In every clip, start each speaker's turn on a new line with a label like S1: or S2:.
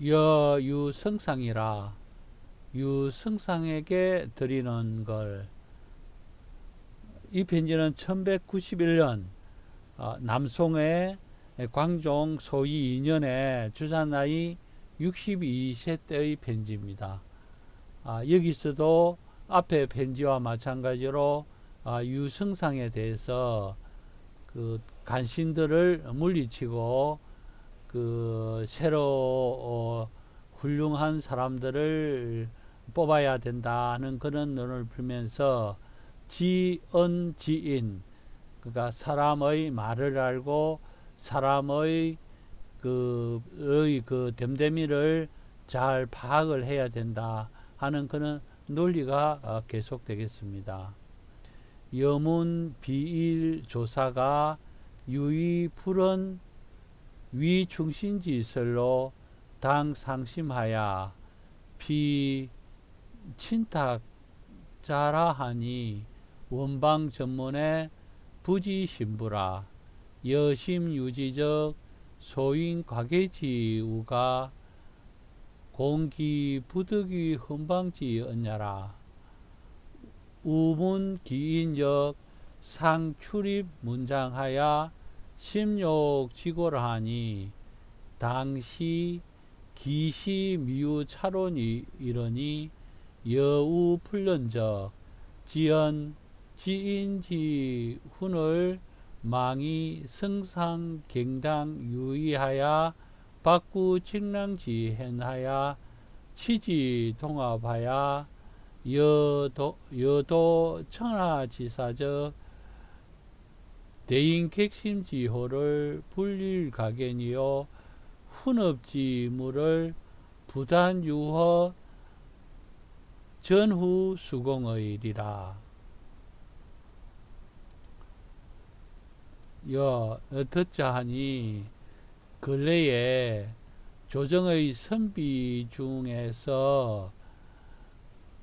S1: 여유승상이라 유승상에게 드리는 걸. 이 편지는 1191년 남송의 광종 소위 2년에 주자 나이 62세 때의 편지입니다. 여기서도 앞의 편지와 마찬가지로 유승상에 대해서 그 간신들을 물리치고 그 새로 훌륭한 사람들을 뽑아야 된다는 그런 논을 풀면서 지언지인, 그러니까 사람의 말을 알고 사람의 그 됨됨이를 잘 파악을 해야 된다 하는 그런 논리가 계속되겠습니다. 여문 비일 조사가 유의 푸른 위충신지설로 당 상심하야 비 친탁자라 하니 원방 전문의 부지 신부라 여심유지적 소인 과계지우가 공기 부득이 헌방지 언냐라 우문 기인역 상출입 문장하야 심욕 지고라 하니 당시 기시 미유 차론이 이러니 여우 풀련적 지연 지인지 훈을 망이 성상 갱당 유의하야 박구 직랑지 hen하야 치지 동합하야 여도 청하지사적 대인 객심지호를 불릴 가견이요 훈업지물을 부단유허 전후 수공의리라. 듣자 하니 근래에 조정의 선비 중에서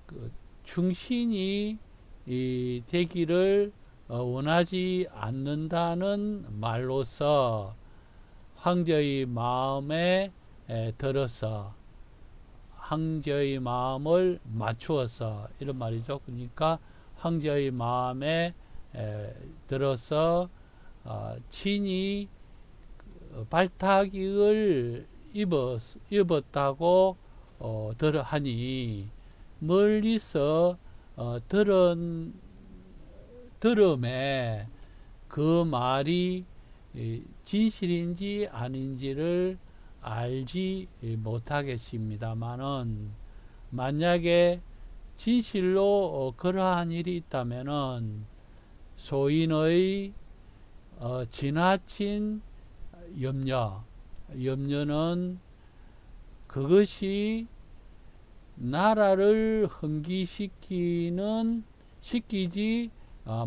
S1: 그 충신이 되기를 원하지 않는다는 말로서 황제의 마음에 들어서 황제의 마음을 맞추어서 이런 말이죠. 그러니까 황제의 마음에 들어서 친히 발타기를 입었다고 들으하니 멀리서 들음에 그 말이 진실인지 아닌지를 알지 못하겠습니다만은 만약에 진실로 그러한 일이 있다면은 소인의 지나친 염려는 그것이 나라를 시키지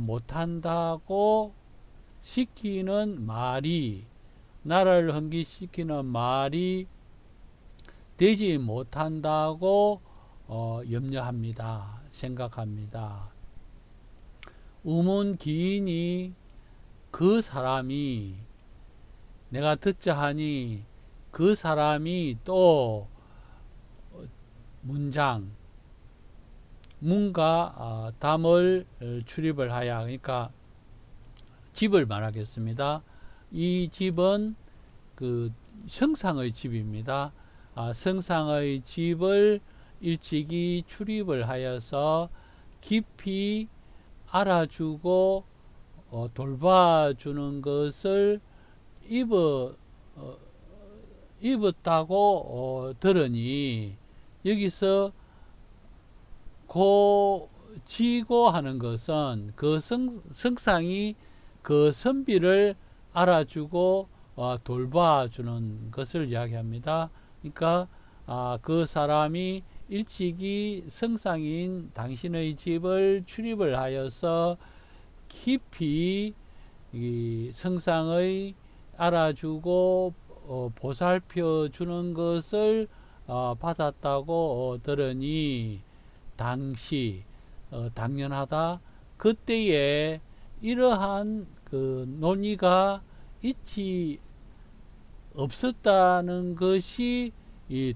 S1: 못한다고 시키는 말이 나라를 흥기시키는 말이 되지 못한다고 염려합니다. 생각합니다. 우문 기인이 그 사람이 내가 듣자 하니 그 사람이 또 문과 담을 출입을 하여 그러니까 집을 말하겠습니다. 이 집은 그 성상의 집입니다. 성상의 집을 일찍이 출입을 하여서 깊이 알아주고 돌봐주는 것을 입었다고 들으니 여기서 지고 하는 것은 그 성상이 그 선비를 알아주고 돌봐주는 것을 이야기합니다. 그러니까 그 사람이 일찍이 성상인 당신의 집을 출입을 하여서 깊이 이 성상의 알아주고 보살펴 주는 것을 받았다고 들으니 당시 당연하다. 그때에 이러한 그 논의가 있지 없었다는 것이 이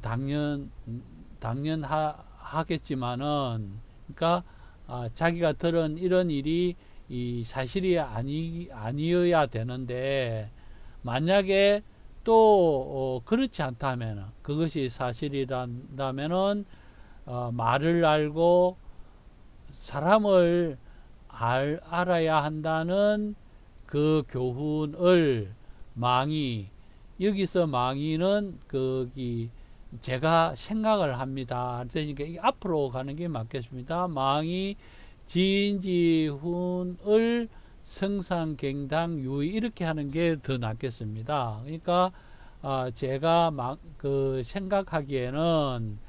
S1: 당연하겠지만은, 그러니까 자기가 들은 이런 일이 이 사실이 아니어야 되는데, 만약에 또 그렇지 않다면, 그것이 사실이란다면은 말을 알고 사람을 알아야 한다는 그 교훈을 망이, 여기서 망이는 거기 제가 생각을 합니다. 그러니까 이게 앞으로 가는 게 맞겠습니다. 망이 지인지훈을 성상갱당 유의, 이렇게 하는 게 더 낫겠습니다. 그러니까 제가 생각하기에는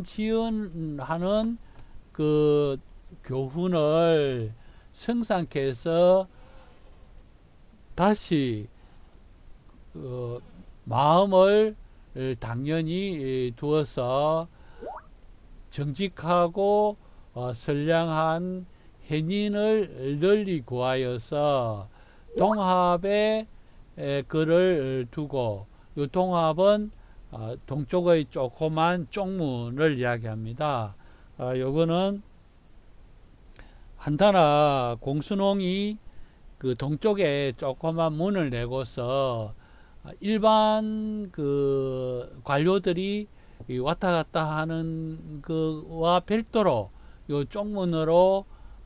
S1: 지연하는 그 교훈을 성상케해서 다시 마음을 당연히 두어서 정직하고 선량한 hen인을 널리 구하여서 동합에 글을 두고, 이 동합은 동쪽의 조그만 쪽문을 이야기합니다. 요거는 한나라 공순홍이 그 동쪽에 조그만 문을 내고서 일반 그 관료들이 왔다 갔다 하는 그와 별도로 요 쪽문으로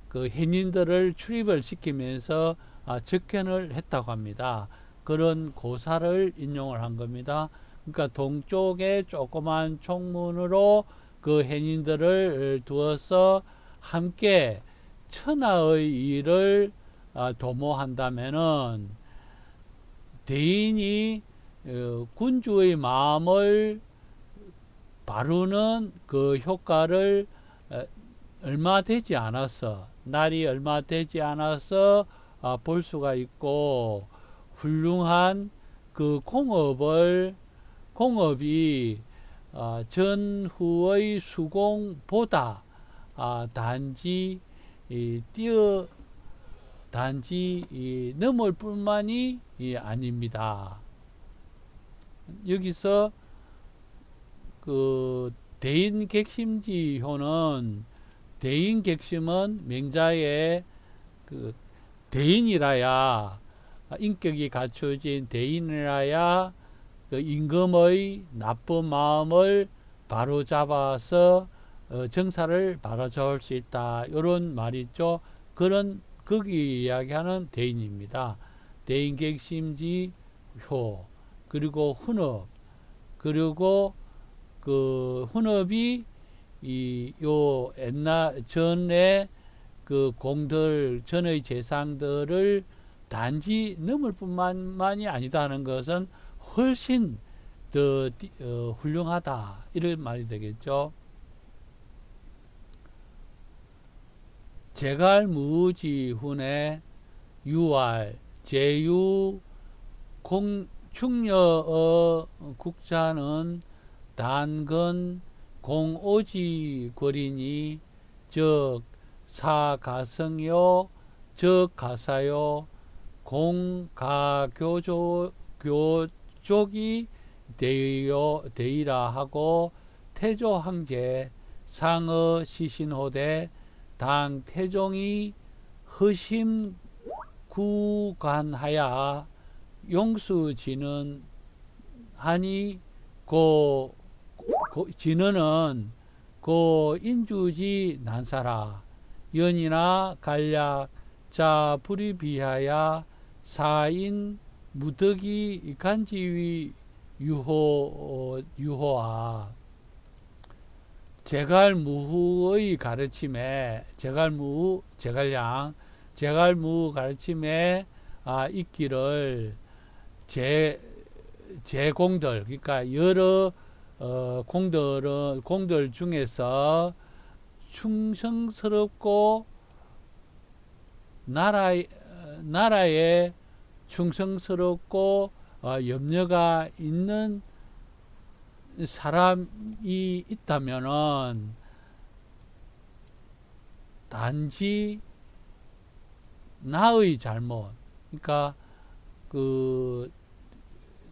S1: 그 hen인들을 출입을 시키면서 접견을 했다고 합니다. 그런 고사를 인용을 한 겁니다. 그러니까 동쪽에 조그만 쪽문으로 그 hen인들을 두어서 함께 천하의 일을 도모한다면은 대인이 군주의 마음을 바르는 그 효과를 얼마 되지 않아서, 날이 얼마 되지 않아서 볼 수가 있고, 훌륭한 그 공업이 전후의 수공보다 단지 넘을 뿐만이 아닙니다. 여기서 그 대인객심지효는, 대인객심은 명자의 그 대인이라야, 인격이 갖춰진 대인이라야 그 임금의 나쁜 마음을 바로잡아서 정사를 바로잡을 수 있다, 이런 말이 있죠. 그런 거기 이야기하는 대인입니다. 대인객심지효, 그리고 훈업, 그리고 그 훈업이 요 옛날 전에 그 공들, 전의 재상들을 단지 넘을 뿐만이 아니다 하는 것은 훨씬 더 훌륭하다, 이런 말이 되겠죠. 제갈무지훈의 유알 제유 충여어 국자는 단건 공오지 거리니, 즉 사가성요, 즉 가사요, 교족이 대의라 하고, 태조항제 상어 시신호대 당 태종이 허심 구간하야 용수지는 하니, 진언은 고 인주지 난사라 연이나 간략 자 불이비하야 사인 무덕이 간지위 유호아. 제갈무후의 가르침에, 제갈무 가르침에 있기를 제공들, 그러니까 여러 공들 중에서 충성스럽고 나라에 충성스럽고 염려가 있는 사람이 있다면은 단지 나의 잘못, 그러니까 그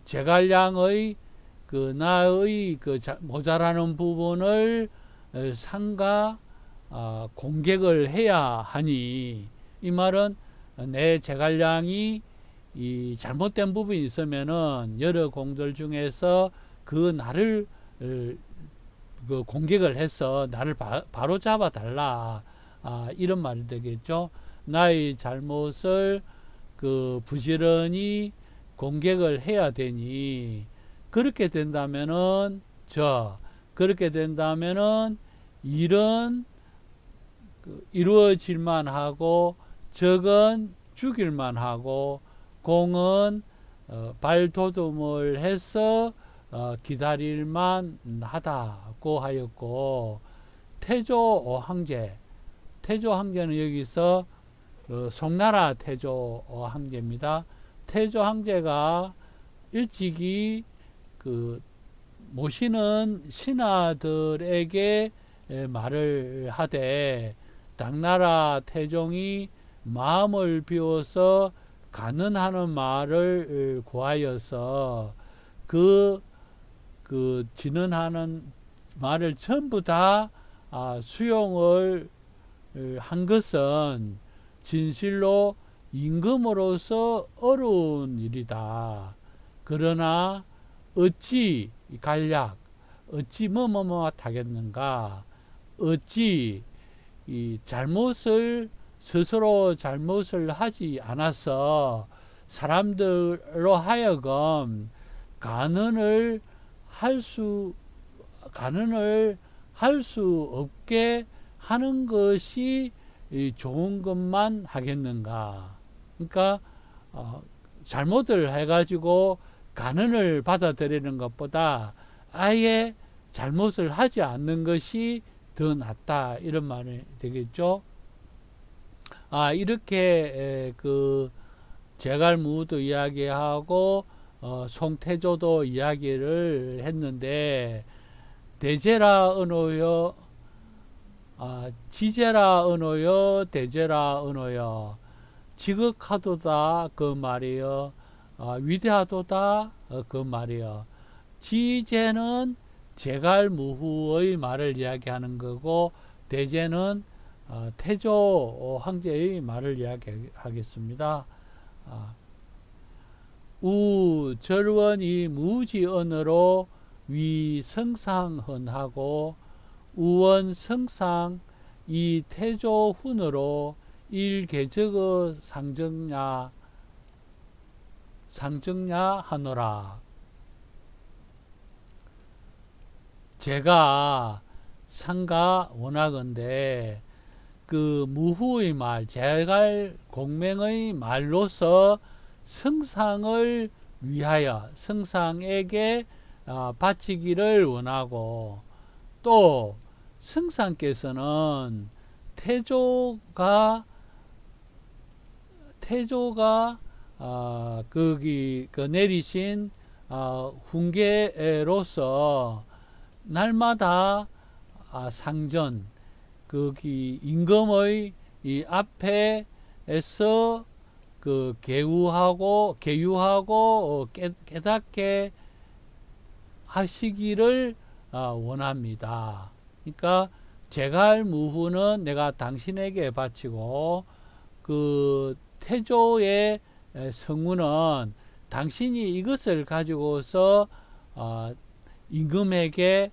S1: 제갈량의 그 나의 그 모자라는 부분을 상가 공격을 해야 하니, 이 말은 내 제갈량이 이 잘못된 부분이 있으면은 여러 공들 중에서 그 나를 그 공격을 해서 나를 바로 잡아 달라, 이런 말이 되겠죠. 나의 잘못을 그 부지런히 공격을 해야 되니, 그렇게 된다면은 그렇게 된다면은 일은 이루어질만 하고 적은 죽일만 하고 공은 발돋움을 해서 기다릴만 하다고 하였고, 태조 황제는 여기서 송나라 태조 황제입니다. 태조 황제가 일찍이 그 모시는 신하들에게 말을 하되, 당나라 태종이 마음을 비워서 가능하는 말을 구하여서 그 진언하는 말을 전부 다 수용을 한 것은 진실로 임금으로서 어려운 일이다. 그러나 어찌 간략, 어찌 하겠는가, 어찌 이 스스로 잘못을 하지 않아서 사람들로 하여금 간언을 할 수 없게 하는 것이 좋은 것만 하겠는가. 그러니까 잘못을 해가지고 간언을 받아들이는 것보다 아예 잘못을 하지 않는 것이 더 낫다, 이런 말이 되겠죠. 이렇게 그 제갈무도 이야기하고 송태조도 이야기를 했는데, 대제라 은호여, 지제라 은호여, 대제라 은호여, 지극하도다 그 말이여, 위대하도다 그 말이여. 지제는 제갈무후의 말을 이야기하는 거고, 대제는 태조 황제의 말을 이야기하겠습니다. 우 절원이 무지언으로 위성상헌하고, 우원성상 이 태조훈으로 일개적의 상정야 하노라. 제가 상가 원하건대 그 무후의 말, 제갈 공명의 말로서 성상을 위하여 성상에게 바치기를 원하고, 또 성상께서는 태조가 내리신 훈계로서 날마다 상전 임금의 이 앞에서 그 계유하고 깨닫게 하시기를 원합니다. 그러니까 제갈무후는 내가 당신에게 바치고, 그 태조의 성우는 당신이 이것을 가지고서 임금에게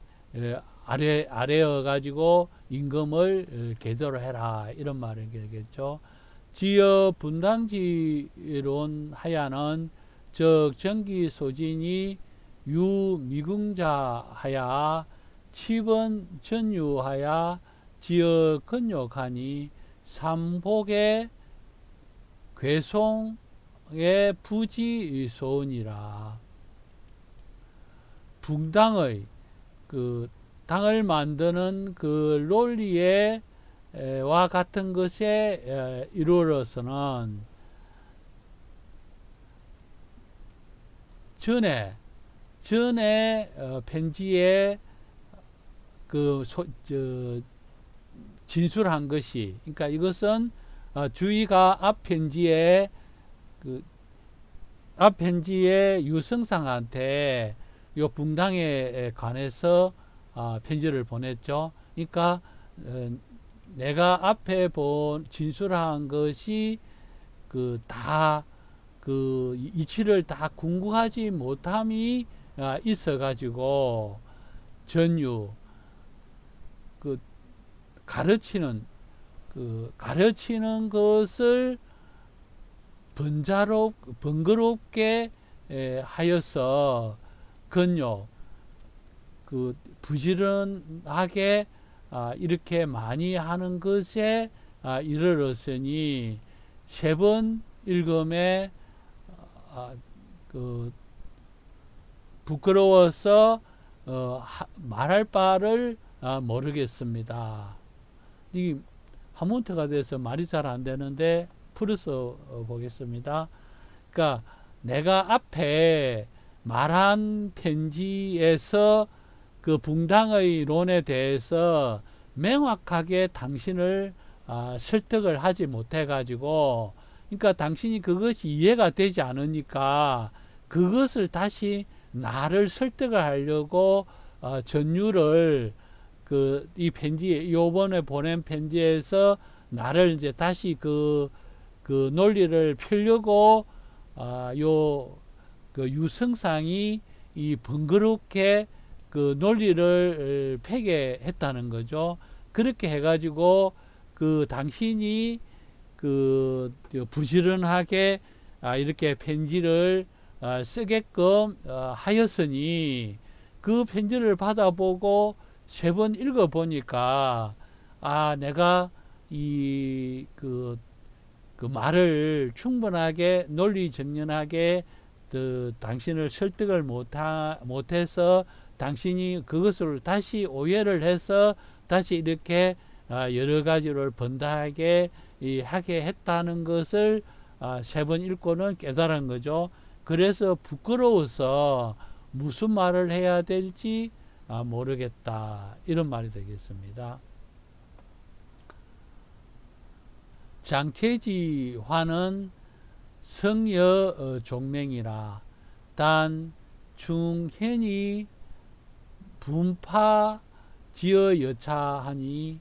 S1: 아뢰어 가지고 임금을 계도로 해라, 이런 말이 되겠죠. 지어 분당지론 하야는 즉 정기 소진이 유미궁자 하야 칩은 전유하야 지어 건욕하니 삼복의 괴송의 부지소원이라. 붕당의 그 당을 만드는 그 논리에 와 같은 것에 이르러서는 전에 편지에 그 진술한 것이, 그러니까 이것은 주의가 앞 편지에 유성상한테 요 붕당에 관해서 편지를 보냈죠. 그러니까 내가 앞에 진술한 것이 다 이치를 다 궁구하지 못함이 있어 가지고 전유 가르치는 것을 번거롭게 하여서 건요 부지런하게 이렇게 많이 하는 것에 이르렀으니 세 번 읽음에 부끄러워서 말할 바를 모르겠습니다. 이 하몬트가 돼서 말이 잘 안 되는데 풀어서 보겠습니다. 그러니까 내가 앞에 말한 편지에서 그 붕당의 론에 대해서 명확하게 당신을 설득을 하지 못해 가지고, 그러니까 당신이 그것이 이해가 되지 않으니까 그것을 다시 나를 설득을 하려고 전유를 이 편지, 요번에 보낸 편지에서 나를 이제 다시 그 논리를 펴려고 유성상이 이 번거롭게 그 논리를 폐기했다는 거죠. 그렇게 해가지고 당신이 부지런하게 이렇게 편지를 쓰게끔 하였으니 그 편지를 받아보고 세 번 읽어보니까 내가 그 말을 충분하게 논리정연하게 당신을 설득을 못해서 당신이 그것을 다시 오해를 해서 다시 이렇게 여러 가지를 번다하게 하게 했다는 것을 세 번 읽고는 깨달은 거죠. 그래서 부끄러워서 무슨 말을 해야 될지 모르겠다, 이런 말이 되겠습니다. 장채지화는 성여 종맹이라 단 중현이 분파 지어 여차하니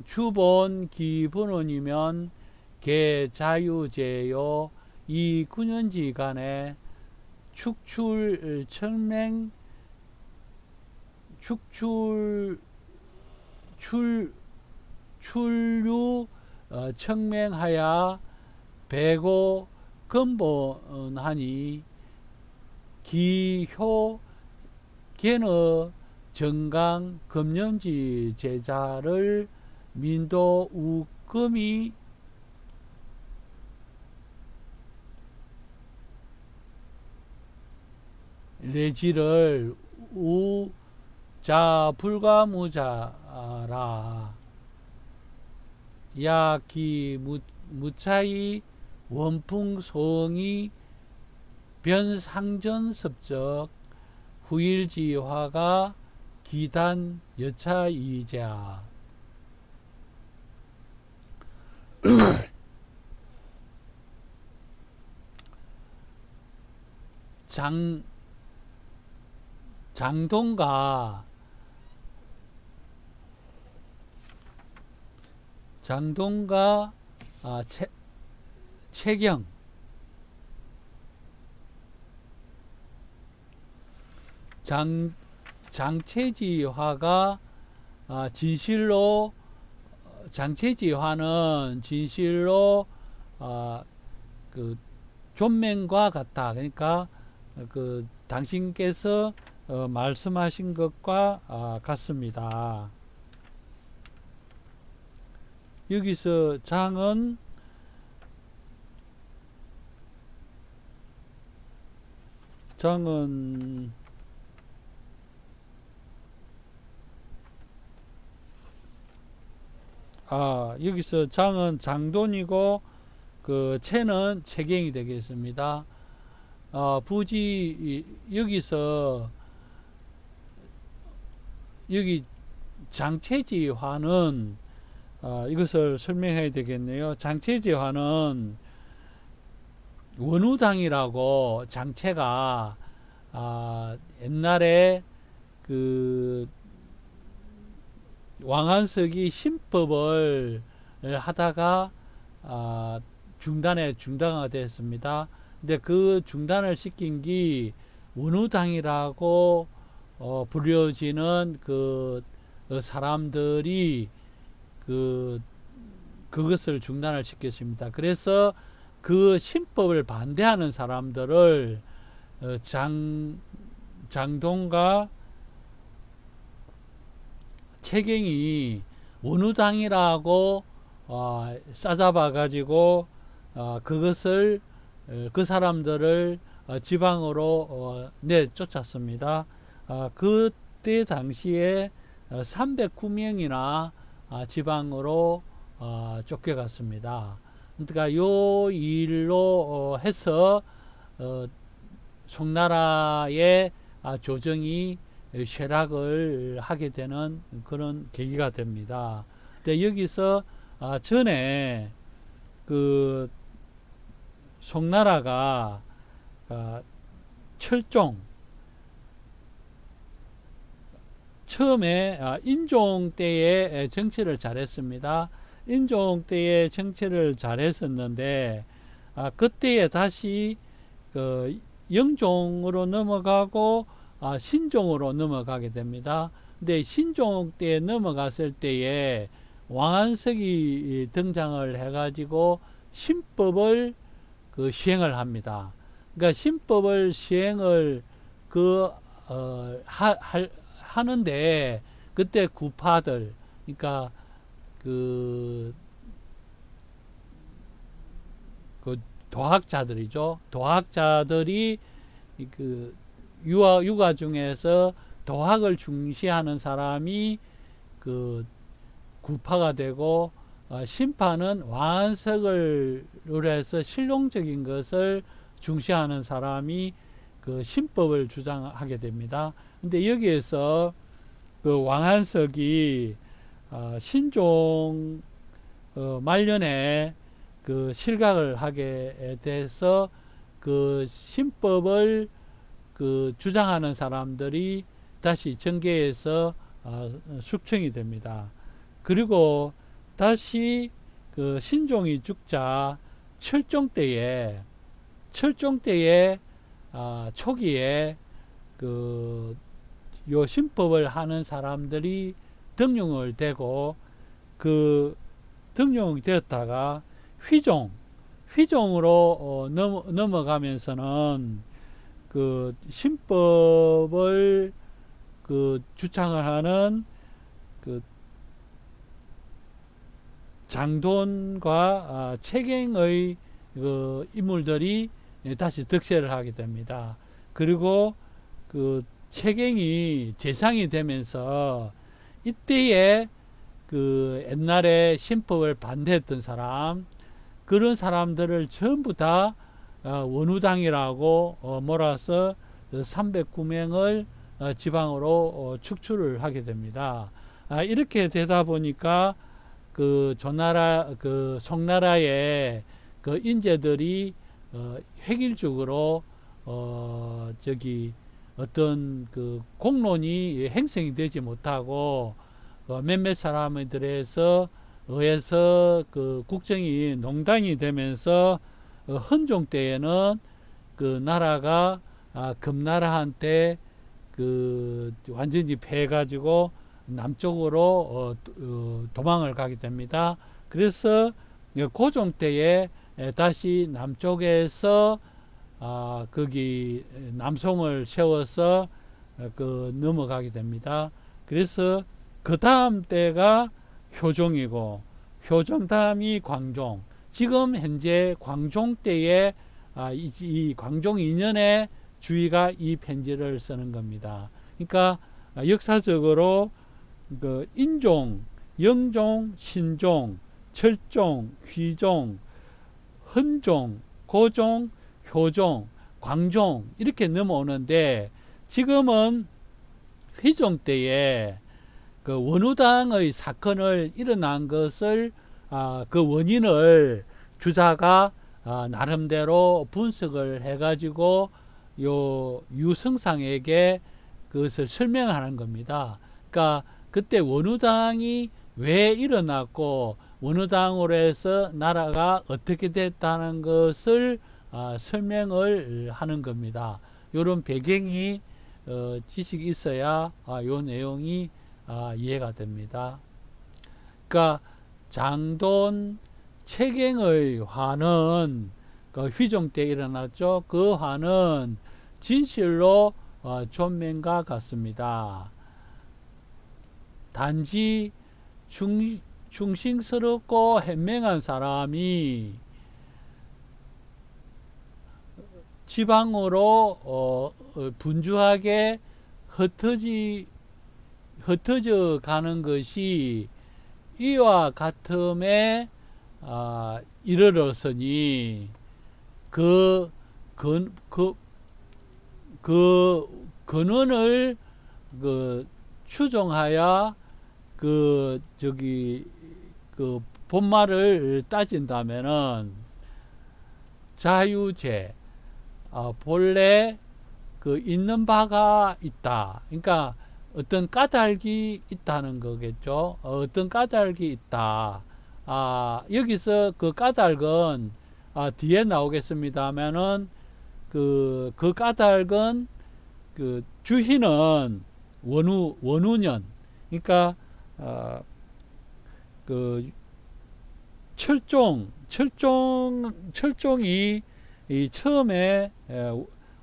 S1: 주본 기본원이면 개자유제요 이 9년지간에 출류 청맹하야 배고 근본하니 기효 견어 정강 금년지 제자를 민도 우금이 내지를 우자 불가무자라 야기 무차이 원풍송이 변상전섭적 후일지화가 기단 여차이자 장동가 채경 장채지화가 진실로 장채지화는 진실로 존맹과 같다. 그러니까 당신께서 말씀하신 것과 같습니다. 여기서 장은 여기서 장은 장돈이고 채는 채경이 되겠습니다. 부지 여기서 여기 장채지화는 이것을 설명해야 되겠네요. 장채지화는 원우당이라고 장체가 옛날에 그 왕한석이 신법을 하다가 중단가 됐습니다. 근데 그 중단을 시킨 게 원우당이라고 불려지는 그 사람들이 그것을 중단을 시켰습니다. 그래서 그 신법을 반대하는 사람들을 장동과 채경이 원우당이라고 싸잡아 가지고 그것을 그 사람들을 지방으로 내쫓았습니다. 그때 당시에 309명이나 지방으로 쫓겨갔습니다. 그러니까 요 일로 해서 송나라의 조정이 쇠락을 하게 되는 그런 계기가 됩니다. 근데 여기서 전에 그 송나라가 철종 처음에 인종 때에 정치를 잘했습니다. 인종 때에 정치를 잘했었는데 그때에 다시 그 영종으로 넘어가고 신종으로 넘어가게 됩니다. 근데 신종 때에 넘어갔을 때에 왕한석이 등장을 해가지고 신법을 시행을 합니다. 그러니까 신법을 시행을 하는데 그때 구파들, 그러니까 그 도학자들이죠. 도학자들이 그 유가 중에서 도학을 중시하는 사람이 그 구파가 되고 심파는 왕한석을 해서 실용적인 것을 중시하는 사람이 그 신법을 주장하게 됩니다. 근데 여기에서 그 왕한석이 신종 말년에 그 실각을 하게 돼서 그 신법을 그 주장하는 사람들이 다시 정계에서 숙청이 됩니다. 그리고 다시 그 신종이 죽자 철종 때에 초기에 그 요 신법을 하는 사람들이 등용을 되고 그 등용이 되었다가 휘종으로 넘어가면서는 그 신법을 그 주창을 하는 그 장돈과 채경의 그 인물들이 다시 득세를 하게 됩니다. 그리고 그 채경이 재상이 되면서 이때에 그 옛날에 신법을 반대했던 사람, 그런 사람들을 전부 다 원우당이라고 몰아서 309명을 지방으로 축출을 하게 됩니다. 이렇게 되다 보니까 그 송나라의 그 인재들이 획일적으로 어떤 그 공론이 행성이 되지 못하고 몇몇 사람들에서 의해서 그 국정이 농단이 되면서 헌종 때에는 그 나라가 금나라한테 그 완전히 패해가지고 남쪽으로 도망을 가게 됩니다. 그래서 고종 때에 다시 남쪽에서 거기 남송을 세워서 넘어가게 됩니다. 그래서 그 다음 때가 효종이고 효종 다음이 광종. 지금 현재 광종 때에 이 광종 2년에 주의가 이 편지를 쓰는 겁니다. 그러니까 역사적으로 그 인종, 영종, 신종, 철종, 휘종, 헌종, 고종, 효종, 광종 이렇게 넘어오는데 지금은 휘종 때에 그 원우당의 사건을 일어난 것을 그 원인을 주자가 나름대로 분석을 해가지고 요 유성상에게 그것을 설명하는 겁니다. 그러니까 그때 원우당이 왜 일어났고 원우당으로 해서 나라가 어떻게 됐다는 것을 설명을 하는 겁니다. 이런 배경이 지식이 있어야 요 내용이 이해가 됩니다. 그러니까 장돈 채갱의 화는 그 휘종 때 일어났죠. 그 화는 진실로 존명과 같습니다. 단지 충성스럽고 현명한 사람이 지방으로 분주하게 흩어져 가는 것이 이와 같음에 이르렀으니 그 근원을 추종하여 그 본말을 따진다면은 자유제 본래 있는 바가 있다. 그러니까 어떤 까닭이 있다는 거겠죠. 어떤 까닭이 있다. 여기서 그 까닭은 뒤에 나오겠습니다만은 그 까닭은 그 주희는 원우년, 그러니까 그 철종이 이 처음에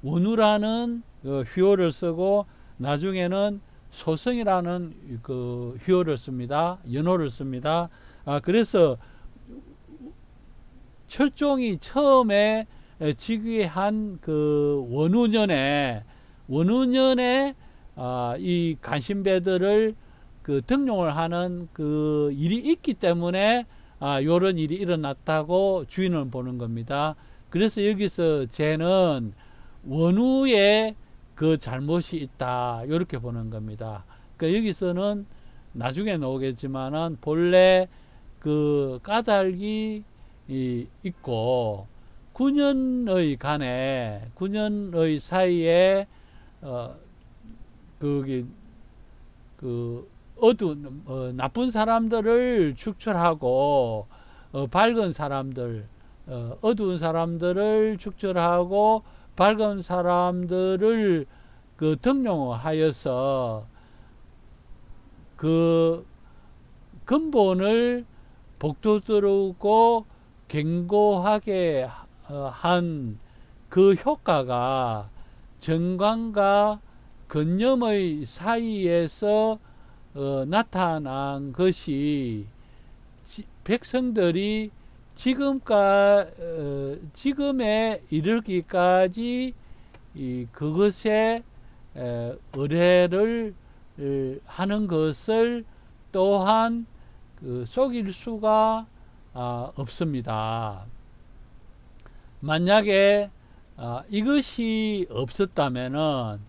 S1: 원우라는 휘호를 쓰고 나중에는 소성이라는 그 휘호를 씁니다. 연호를 씁니다. 그래서 철종이 처음에 즉위한 그 원우년에 이 간신배들을 등용을 하는 그 일이 있기 때문에 요런 일이 일어났다고 주인은 보는 겁니다. 그래서 여기서 쟤는 원우의 그 잘못이 있다 이렇게 보는 겁니다. 그러니까 여기서는 나중에 나오겠지만은 본래 그 까닭이 있고 9년의 사이에 어두운 나쁜 사람들을 축출하고 밝은 사람들 어두운 사람들을 축출하고 밝은 사람들을 등용하여서 그 근본을 복도스럽고 견고하게 한 그 효과가 정관과 근념의 사이에서 나타난 것이 백성들이 지금에 이르기까지 그것에 의뢰를 하는 것을 또한 속일 수가 없습니다. 만약에 이것이 없었다면은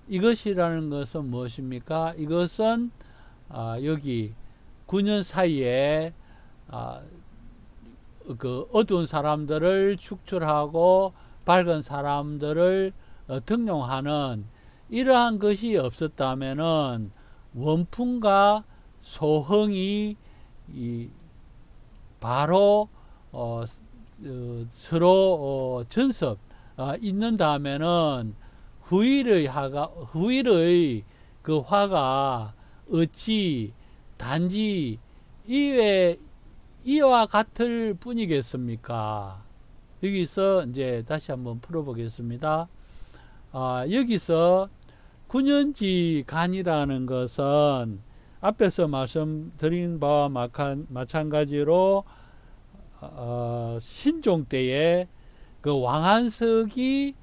S1: 이것이라는 것은 무엇입니까? 이것은 여기 9년 사이에 그 어두운 사람들을 축출하고 밝은 사람들을 등용하는 이러한 것이 없었다면은 원풍과 소흥이 바로 서로 전섭 있는다면은 후일의 그 화가 어찌 단지 이와 같을 뿐이겠습니까? 여기서 이제 다시 한번 풀어보겠습니다. 여기서 9년지 간이라는 것은 앞에서 말씀드린 바와 마찬가지로 신종 때에 그 왕한석이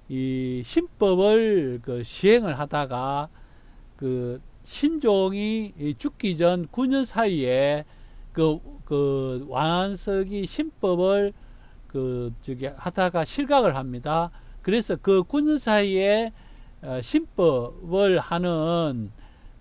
S1: 이 신법을 시행을 하다가 그 신종이 죽기 전 9년 사이에 그 왕한석이 신법을 하다가 실각을 합니다. 그래서 그 9년 사이에 신법을 하는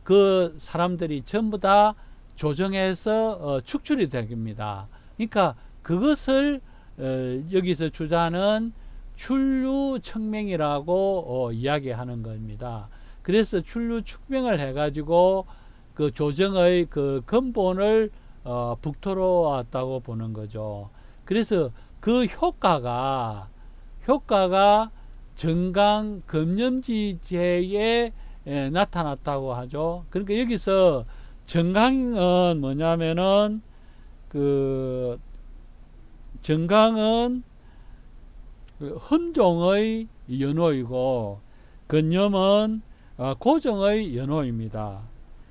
S1: 그 사람들이 전부 다 조정해서 축출이 됩니다. 그러니까 그것을 여기서 주자는 출류청명이라고 이야기하는 겁니다. 그래서 출류축명을 해가지고 그 조정의 그 근본을 북토로 왔다고 보는 거죠. 그래서 그 효과가 정강 금염지제에 나타났다고 하죠. 그러니까 여기서 정강은 뭐냐면은 그 정강은 흠종의 연호이고 근염은 고정의 연호입니다.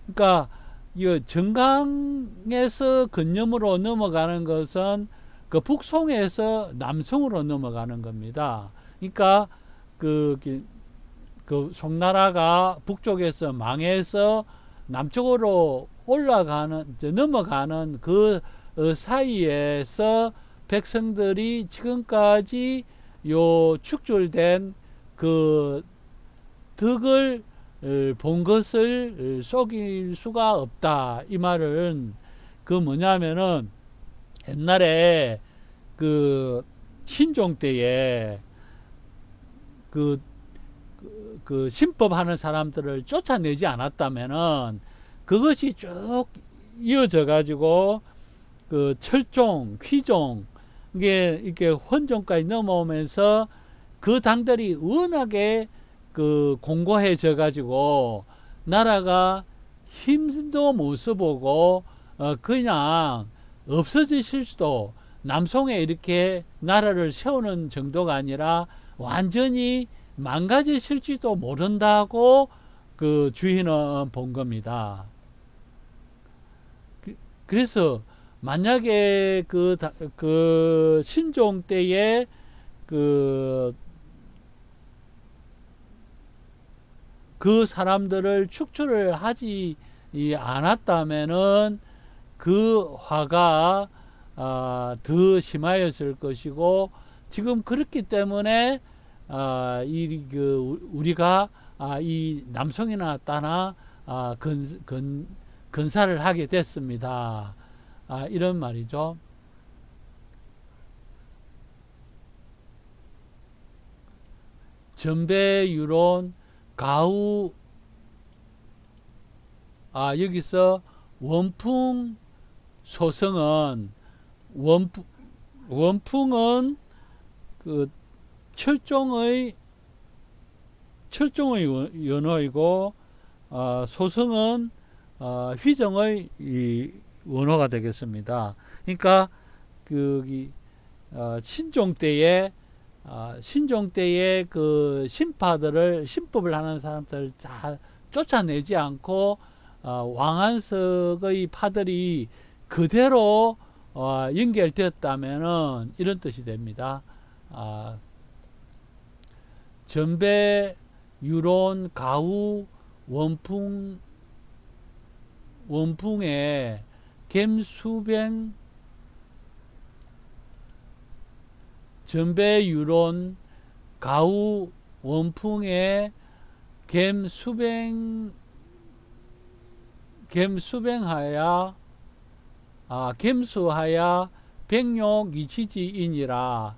S1: 그러니까 이 정강에서 근염으로 넘어가는 것은 그 북송에서 남송으로 넘어가는 겁니다. 그러니까 그 송나라가 북쪽에서 망해서 남쪽으로 넘어가는 그 사이에서 백성들이 지금까지 요 축출된 그 덕을 본 것을 속일 수가 없다. 이 말은 그 뭐냐면은 옛날에 그 신종 때에 그 신법하는 사람들을 쫓아내지 않았다면은 그것이 쭉 이어져 가지고 그 철종, 휘종 이게 헌종까지 넘어오면서 그 당들이 워낙에 그 공고해져 가지고 나라가 힘도 못 써보고 그냥 없어지실 수도, 남송에 이렇게 나라를 세우는 정도가 아니라 완전히 망가지실지도 모른다고 그 주인은 본 겁니다. 그래서 만약에 그 신종 때에 그 사람들을 축출을 하지 않았다면은 그 화가 더 심하였을 것이고, 지금 그렇기 때문에 우리가 이 남송이나 따나 건사를 하게 됐습니다. 이런 말이죠. 전배유론 가우 여기서 원풍 소성은 원풍은 그 철종의 연호이고 소성은 휘정의 원호가 되겠습니다. 그러니까 신종 때에 그 신법을 하는 사람들을 잘 쫓아내지 않고 왕한석의 파들이 그대로 연결되었다면은 이런 뜻이 됩니다. 전배 유론 가우 원풍에 겜수뱅 전배 유론 가우 원풍에 gem수하야 백룡 이치지이니라.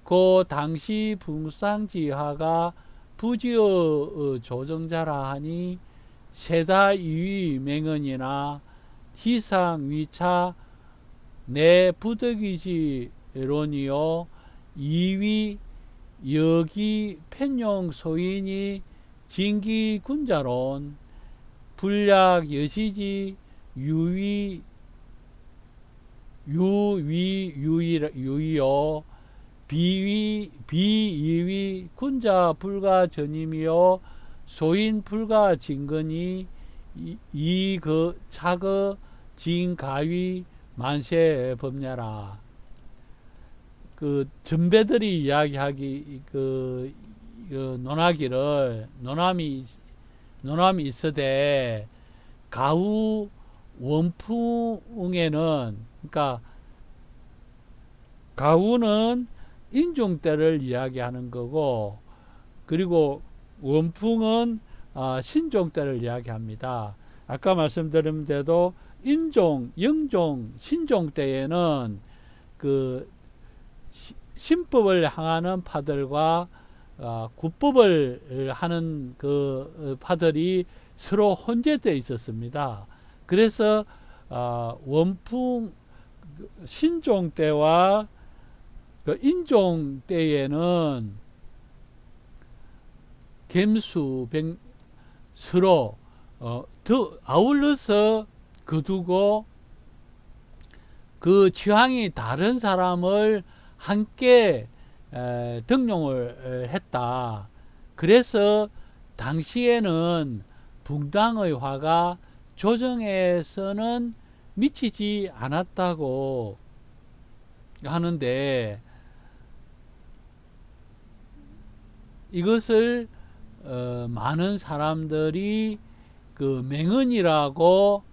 S1: 그 당시 붕상지하가 부지의 조정자라 하니 세다유의 맹언이나 희상위차 내 부득이지론이요 이위 여기 펜용 소인이 진기군자론 불약 여시지 유위요 비이위 군자 불가 전임이요 소인 불가 진건이 이그 차거 진가위 만세 법냐라. 그 전배들이 이야기하기 논하기를 논함이 있으되 가우 원풍에는, 그러니까 가우는 인종 때를 이야기하는 거고, 그리고 원풍은 신종 때를 이야기합니다. 아까 말씀드린 대로 인종, 영종, 신종 때에는 그 신법을 향하는 파들과 구법을 하는 그 파들이 서로 혼재되어 있었습니다. 그래서 원풍 신종 때와 그 인종 때에는 gem수 서로 더 아울러서 거두고 그 취향이 다른 사람을 함께 등용을 했다. 그래서 당시에는 붕당의 화가 조정에서는 미치지 않았다고 하는데, 이것을 많은 사람들이 그 맹언이라고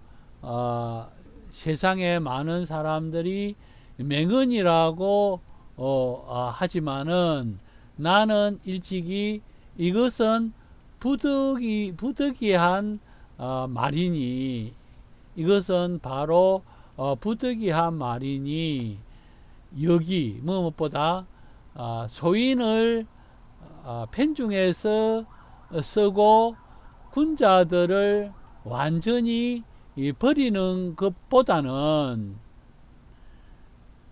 S1: 세상에 많은 사람들이 맹언이라고 하지만은 나는 일찍이 이것은 부득이한 말이니, 이것은 바로 부득이한 말이니, 여기 무엇보다 소인을 편중해서 쓰고 군자들을 완전히 버리는 것보다는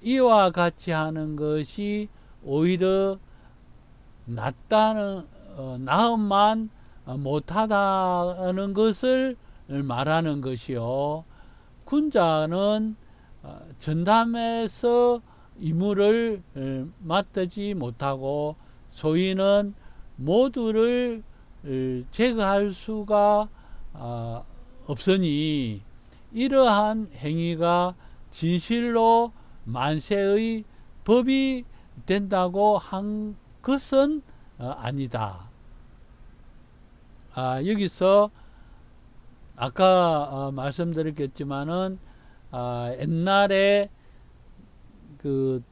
S1: 이와 같이 하는 것이 오히려 낫다는 나음만 못하다는 것을 말하는 것이요, 군자는 전담해서 임무를 맡지 못하고 소인은 모두를 제거할 수가 없으니 이러한 행위가 진실로 만세의 법이 된다고 한 것은 아니다. 여기서 아까 말씀드렸겠지만은 옛날에 그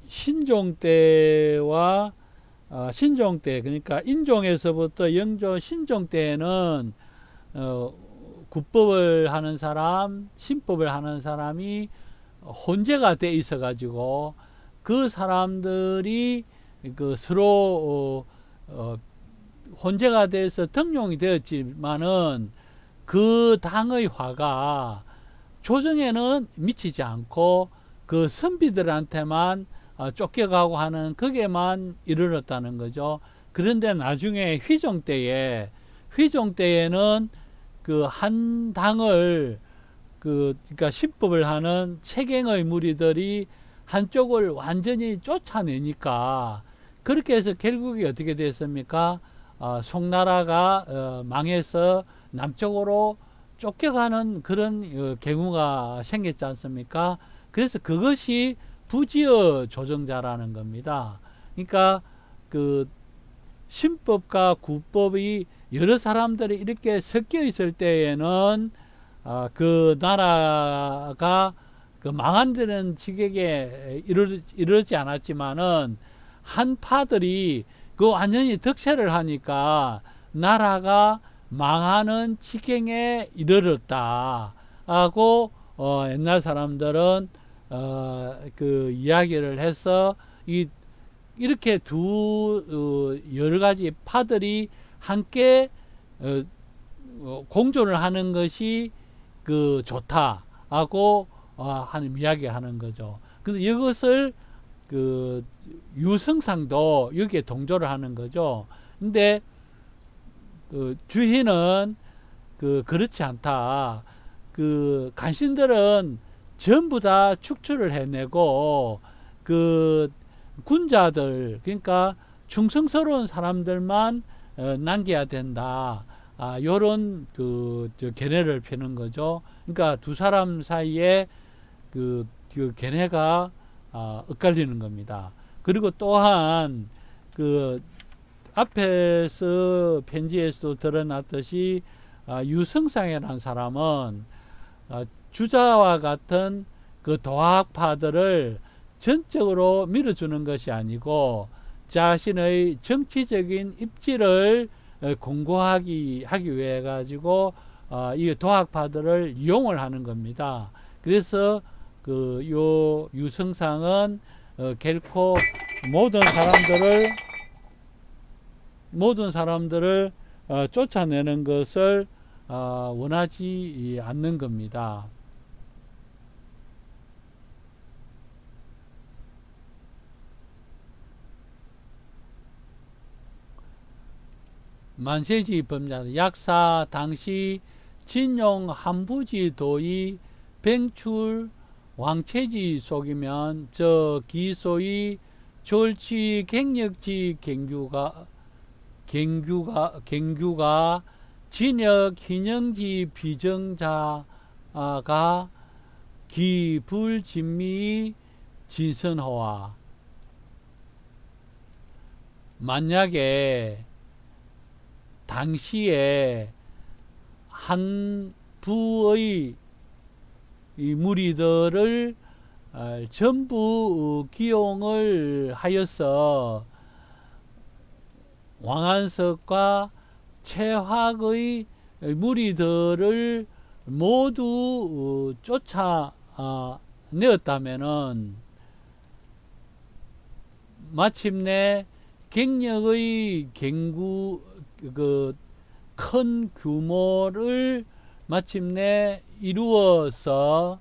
S1: 신종 때와 신종 때, 그러니까 인종에서부터 영종 신종 때에는 구법을 하는 사람, 신법을 하는 사람이 혼재가 돼 있어 가지고 그 사람들이 그 서로 혼재가 돼서 등용이 되었지만은 그 당의 화가 조정에는 미치지 않고 그 선비들한테만 쫓겨가고 하는 그게만 이르렀다는 거죠. 그런데 나중에 휘종 때에는 그 한 당을 그러니까 신법을 하는 채갱의 무리들이 한쪽을 완전히 쫓아내니까, 그렇게 해서 결국에 어떻게 됐습니까? 송나라가 망해서 남쪽으로 쫓겨가는 그런 경우가 생겼지 않습니까? 그래서 그것이 부지어 조정자라는 겁니다. 그러니까 그 신법과 구법이 여러 사람들이 이렇게 섞여 있을 때에는 그 나라가 그 망한다는 지경에 이르지 않았지만은 한 파들이 그 완전히 득세를 하니까 나라가 망하는 지경에 이르렀다 하고 옛날 사람들은 그 이야기를 해서 이렇게 두 여러 가지 파들이 함께 공존을 하는 것이 그 좋다 하고 하는 이야기하는 거죠. 그래서 이것을 그 유성상도 여기에 동조를 하는 거죠. 근데 그 주희는 그렇지 않다. 그 간신들은 전부 다 축출을 해내고 그 군자들, 그러니까 충성스러운 사람들만 남겨야 된다. 요런 그 견해를 펴는 거죠. 그러니까 두 사람 사이에 그 견해가 엇갈리는 겁니다. 그리고 또한 그 앞에서 편지에서도 드러났듯이 유성상이라는 사람은 주자와 같은 그 도학파들을 전적으로 밀어주는 것이 아니고 자신의 정치적인 입지를 공고하기 위해 가지고 이 도학파들을 이용을 하는 겁니다. 그래서 요 유성상은 결코 모든 사람들을 쫓아내는 것을 원하지 않는 겁니다. 만세지 범죄 약사 당시 진용 한부지 도의 뱅출 왕체지 속이면 저 기소의 졸치 갱력지 갱규가 진역 희영지 비정자가 기불진미 진선호와 만약에 당시에 한 부의 이 무리들을 전부 기용을 하여서 왕안석과 최학의 무리들을 모두 쫓아내었다면은 마침내 갱력의 큰 규모를 마침내 이루어서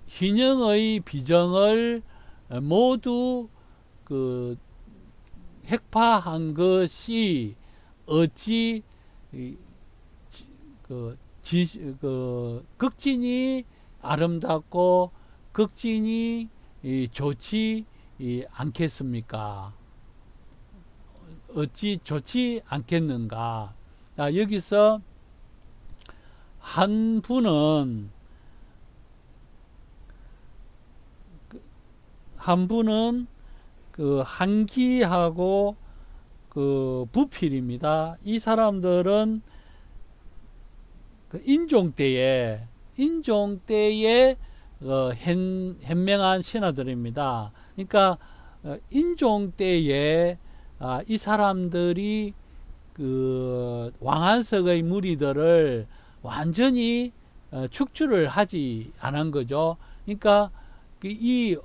S1: 희영의 비정을 모두 핵파한 것이 어찌 극진이 아름답고 극진이 좋지 않겠습니까? 어찌 좋지 않겠는가? 여기서 한 분은 한기하고 부필입니다. 이 사람들은 인종 때에 현명한 신하들입니다. 그러니까 인종 때에 이 사람들이 왕안석의 무리들을 완전히 축출을 하지 않은 거죠. 그러니까 이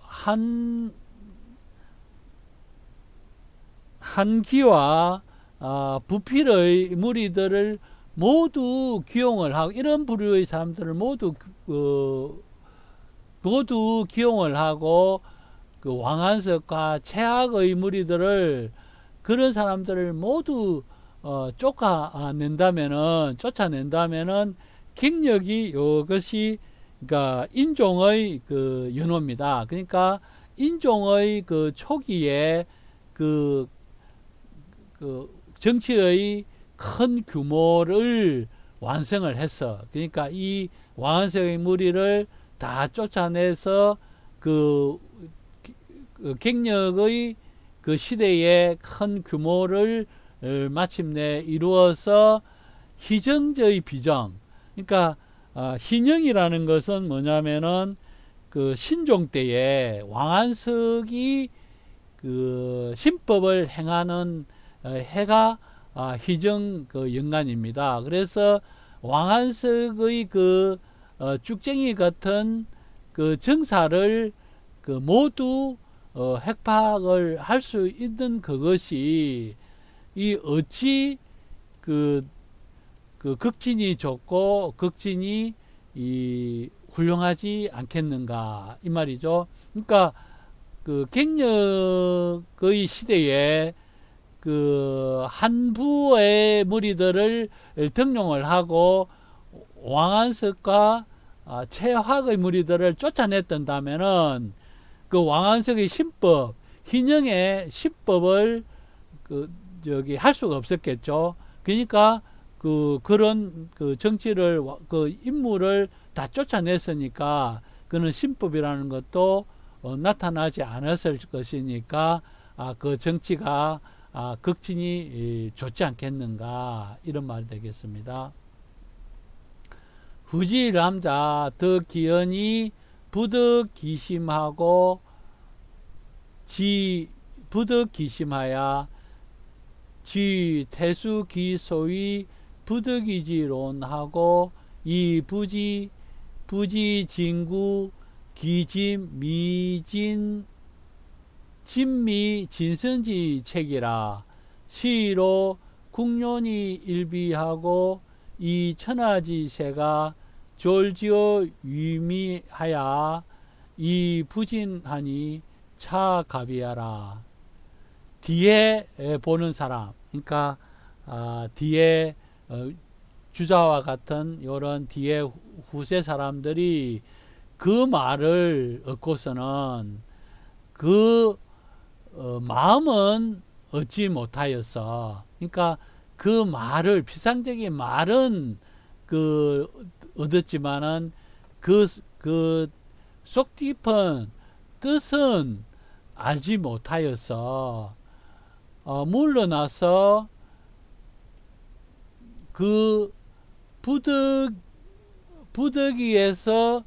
S1: 한기와 부필의 무리들을 모두 기용을 하고 이런 부류의 사람들을 모두 기용을 하고 왕안석과 최악의 무리들을 그런 사람들을 모두 쫓아낸다면은 갱력이 이것이 그러니까 인종의 연호입니다. 그러니까 인종의 초기에 정치의 큰 규모를 완성을 했어. 그러니까 이 왕안석의 무리를 다 쫓아내서 갱력의 시대의 큰 규모를 마침내 이루어서 희정의 비정. 그러니까 희영이라는 것은 뭐냐면은 신종 때에 왕안석이 신법을 행하는 해가 희정 연간입니다. 그래서 왕안석의 쭉쟁이 같은 정사를 모두 핵파악을 할 수 있는 그것이 이 어찌 극진이 좋고 극진이 훌륭하지 않겠는가 이 말이죠. 그러니까 갱력의 시대에 한부의 무리들을 등용을 하고 왕안석과 최학의 무리들을 쫓아냈던다면은 왕안석의 신법, 희영의 신법을 할 수가 없었겠죠. 그러니까 그런 정치를 인물을 다 쫓아냈으니까 그는 신법이라는 것도 나타나지 않았을 것이니까 그 정치가 극진이 좋지 않겠는가 이런 말이 되겠습니다. 후지람자 더 기연이 부득기심하고 부득기심하야 지 태수기소위 부득이지론하고 이 부지진구 기짐 미진 진미 진선지 책이라 시로 국론이 일비하고 이 천하지세가 졸지어 유미하야 이 부진하니 차갑이야라. 뒤에 보는 사람, 그러니까 뒤에 주자와 같은 이런 뒤에 후세 사람들이 그 말을 얻고서는 그 마음은 얻지 못하였어. 그러니까 그 말을 피상적인 말은 그 얻었지만은 그 속 깊은 뜻은 알지 못하였어. 물러나서 그 부득이에서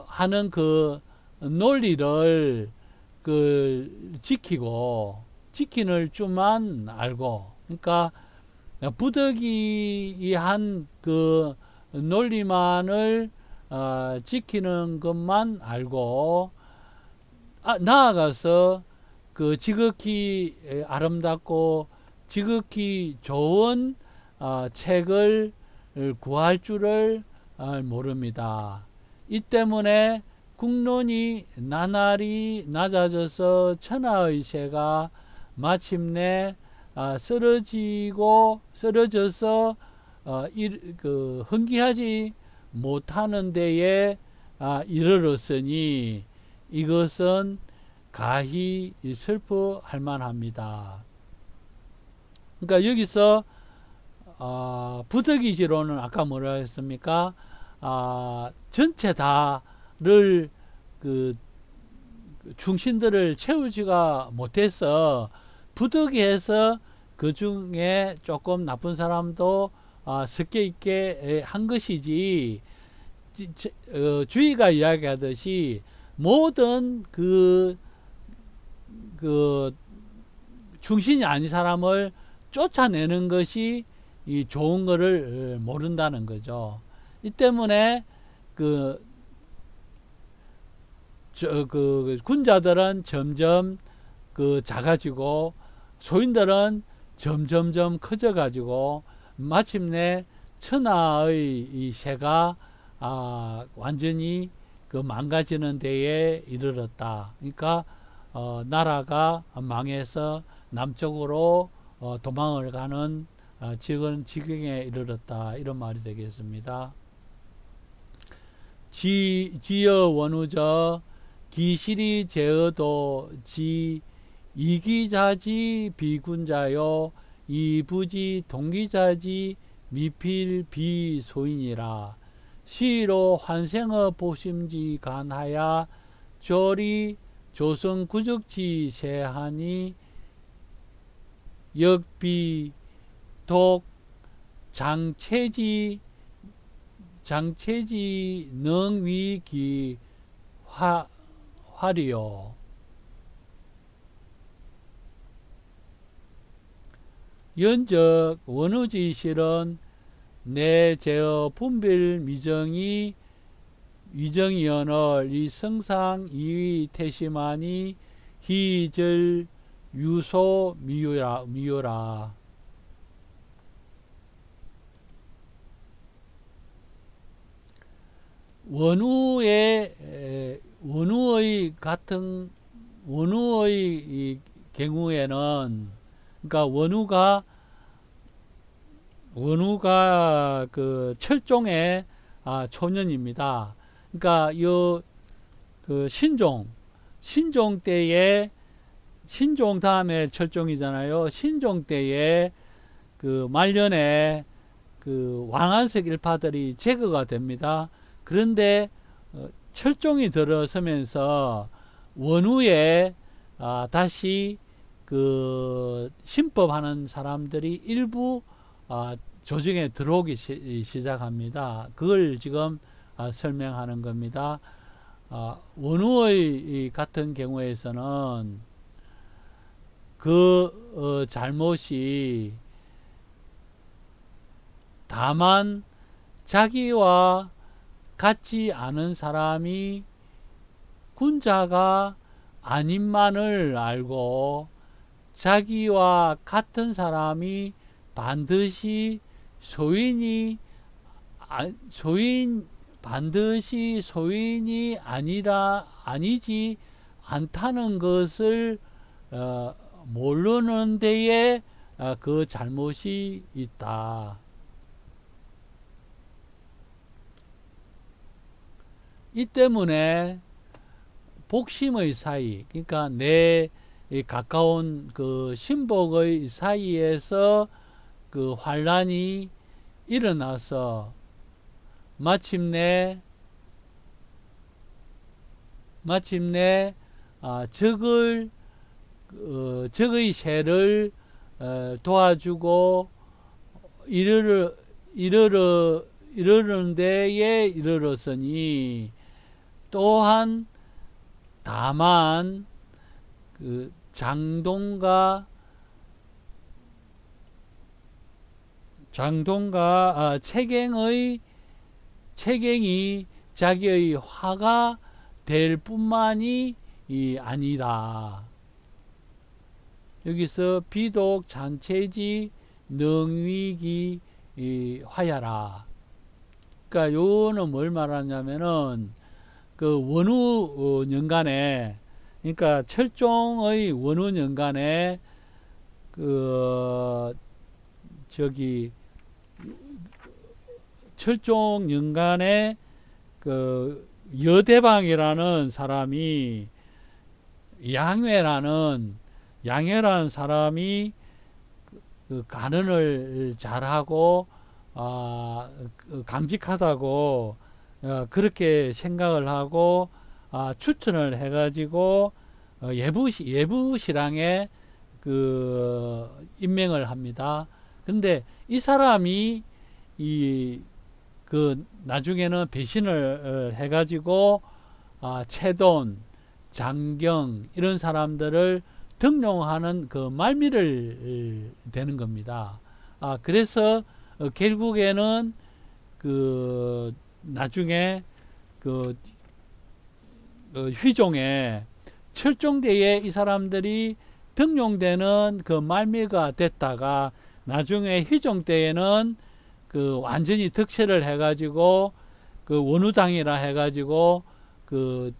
S1: 하는 그 논리를 지키는 줄만 알고, 그러니까 부득이한 그 논리만을 지키는 것만 알고, 나아가서 그 지극히 아름답고 지극히 좋은 책을 구할 줄을 모릅니다. 이 때문에 국론이 나날이 낮아져서 천하의 새가 마침내 쓰러져서 흥기하지 못하는 데에 이르렀으니 이것은 가히 슬퍼할 만합니다. 그러니까 여기서 부득이지로는 아까 뭐라 했습니까? 전체 다를 그 충신들을 채우지가 못해서 부득이해서 그 중에 조금 나쁜 사람도 섞여 있게 한 것이지, 주의가 이야기하듯이 모든 그 충신이 아닌 사람을 쫓아내는 것이 이 좋은 거를 모른다는 거죠. 이 때문에 군자들은 점점 작아지고 소인들은 점점점 커져가지고 마침내 천하의 이 세가 완전히 망가지는 데에 이르렀다. 그러니까 나라가 망해서 남쪽으로 도망을 가는 지경에 이르렀다, 이런 말이 되겠습니다. 지여 원우저 기실이 제어도 지 이기자지 비군자요 이부지 동기자지 미필 비소인이라. 시로 환생의 보심지 간하야 조리 조선 구적지 세하니 역비 독 장체지 능위기 화리요. 연적 원우지실은 내 제어 분별 미정이 위정이언을 이 성상 이위 태심하니 희절 유소 미요라. 원우의 경우에는, 그러니까 원우가 그 철종의 초년입니다. 그러니까 신종 때에, 신종 다음에 철종이잖아요. 신종 때에 그 말년에 그 왕안석 일파들이 제거가 됩니다. 그런데 철종이 들어서면서 원후에 다시 그 신법하는 사람들이 일부 조정에 들어오기 시작합니다. 그걸 지금 설명하는 겁니다. 원후의 같은 경우에서는 그 잘못이 다만 자기와 같지 않은 사람이 혼자가 아님만을 알고 자기와 같은 사람이 반드시 반드시 소인이 아니지 않다는 것을 모르는 데에 그 잘못이 있다. 이 때문에 복심의 사이, 그러니까 내 가까운 그 신복의 사이에서 그 환란이 일어나서 마침내 적의 세를 도와주고 이르는 데에 이르렀으니 또한 다만 그 장동과 채갱이 자기의 화가 될 뿐만이 아니다. 여기서 비독 잔체지 능위기 화야라. 그러니까 요는 뭘 말하냐면은 그 원후 년간에, 그러니까 철종의 원후 년간에 그 철종 년간에 그 여대방이라는 사람이 양회라는 사람이 그 간언을 잘하고 강직하다고 그렇게 생각을 하고 추천을 해가지고 예부시랑에 그 임명을 합니다. 근데 이 사람이 그 나중에는 배신을 해가지고 채돈, 장경 이런 사람들을 등용하는 그 말미를 되는 겁니다. 그래서 결국에는 그 나중에 그 휘종에 철종대에 이 사람들이 등용되는 그 말미가 됐다가 나중에 휘종 때에는 그 완전히 득세를 해가지고 그 원우당이라 해가지고 그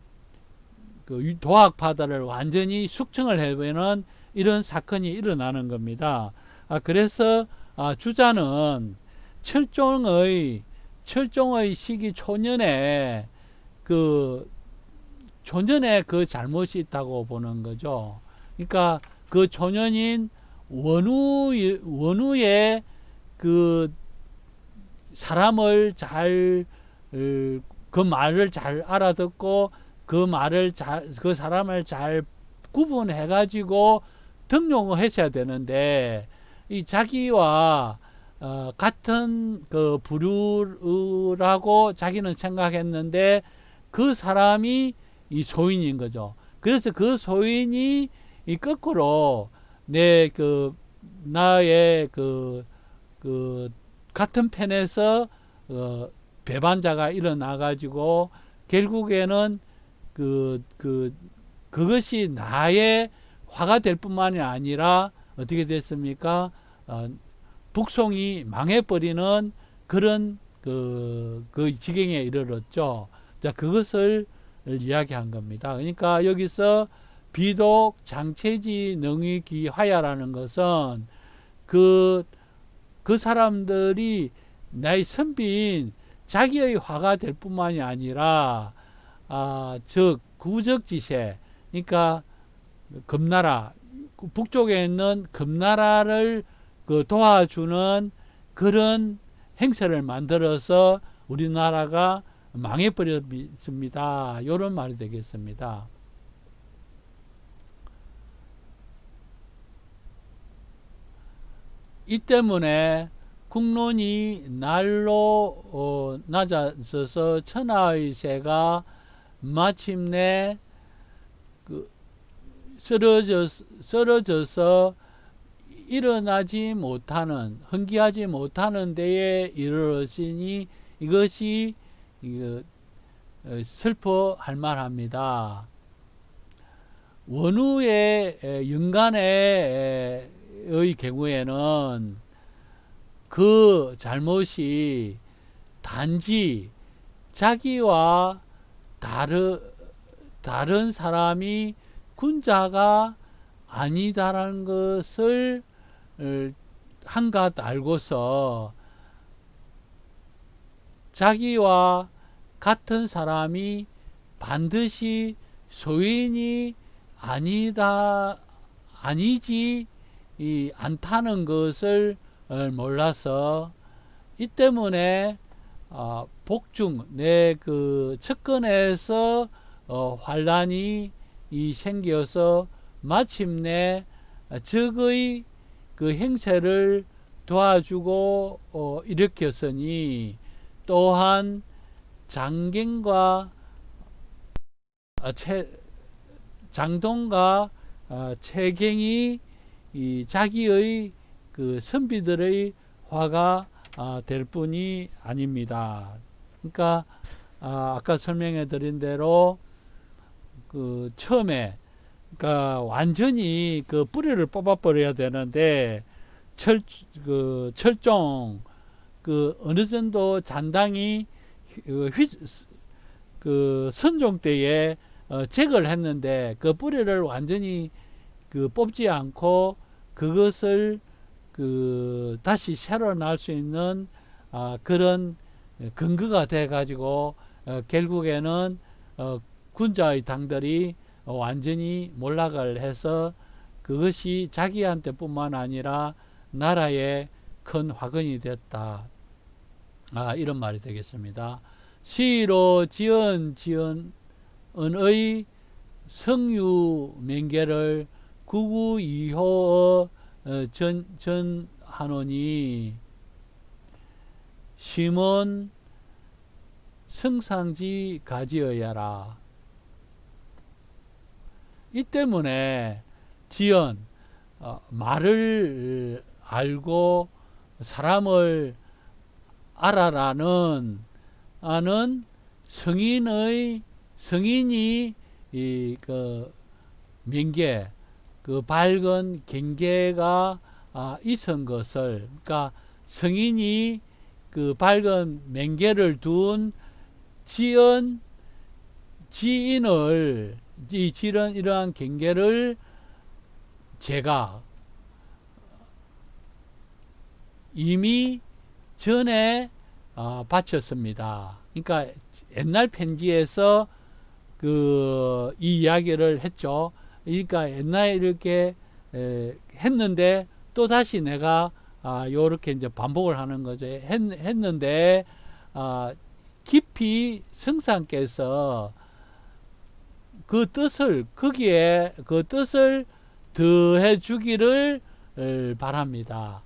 S1: 도학파다를 완전히 숙청을 해버리는 이런 사건이 일어나는 겁니다. 그래서 주자는 철종의 시기 초년에 그 잘못이 있다고 보는 거죠. 그러니까 그 초년인 원우의 그 사람을 그 말을 잘 알아듣고 그 사람을 잘 구분해 가지고 등용을 했어야 되는데 이 자기와 같은 그 부류라고 자기는 생각했는데 그 사람이 이 소인인 거죠. 그래서 그 소인이 이 거꾸로 나의 같은 편에서 배반자가 일어나 가지고 결국에는 그것이 나의 화가 될 뿐만이 아니라 어떻게 됐습니까? 북송이 망해버리는 그런 그 지경에 이르렀죠. 자, 그것을 이야기한 겁니다. 그러니까 여기서 비독 장체지 능위기 화야라는 것은 그 사람들이 나의 선비인 자기의 화가 될 뿐만이 아니라 즉 구적지세, 그러니까 금나라 북쪽에 있는 금나라를 도와주는 그런 행세를 만들어서 우리나라가 망해버렸습니다. 이런 말이 되겠습니다. 이 때문에 국론이 날로 낮아져서 천하의 세가 마침내 쓰러져서 일어나지 못하는, 흥기하지 못하는 데에 이르렀으니 이것이 슬퍼할 만합니다. 원우의 영간의 경우에는 그 잘못이 단지 자기와 다른 사람이 군자가 아니다라는 것을 한갓 알고서 자기와 같은 사람이 반드시 소인이 아니지 않다는 것을 몰라서 이 때문에 복중 내 그 측근에서 환란이 생겨서 마침내 적의 그 행세를 도와주고 일으켰으니 또한 장경과 장동과 채경이 자기의 그 선비들의 화가 될 뿐이 아닙니다. 그러니까 아까 설명해 드린 대로 그 처음에 그러니까 완전히 그 뿌리를 뽑아 버려야 되는데 철종 그 어느 정도 잔당이 그 선종 때에 제거를 했는데 그 뿌리를 완전히 그 뽑지 않고 그것을 그 다시 새로 날 수 있는 그런 근거가 돼 가지고 결국에는 군자의 당들이 완전히 몰락을 해서 그것이 자기한테 뿐만 아니라 나라에 큰 화근이 됐다. 이런 말이 되겠습니다. 시로 지은의 성유 맹계를 구구이호의 전하노니 심은 성상지 가지어야라. 이 때문에 지연 말을 알고 사람을 알아라는 성인이 그 명계 그 밝은 경계가 있은 것을 그러니까 성인이 그 밝은 명계를 둔 지인을 이러한 경계를 제가 이미 전에 바쳤습니다. 그러니까 옛날 편지에서 그 이 이야기를 했죠. 그러니까 옛날에 이렇게 했는데 또 다시 내가 요렇게 이제 반복을 하는 거죠. 했는데 깊이 성상께서 그 뜻을 거기에 그 뜻을 더해 주기를 바랍니다.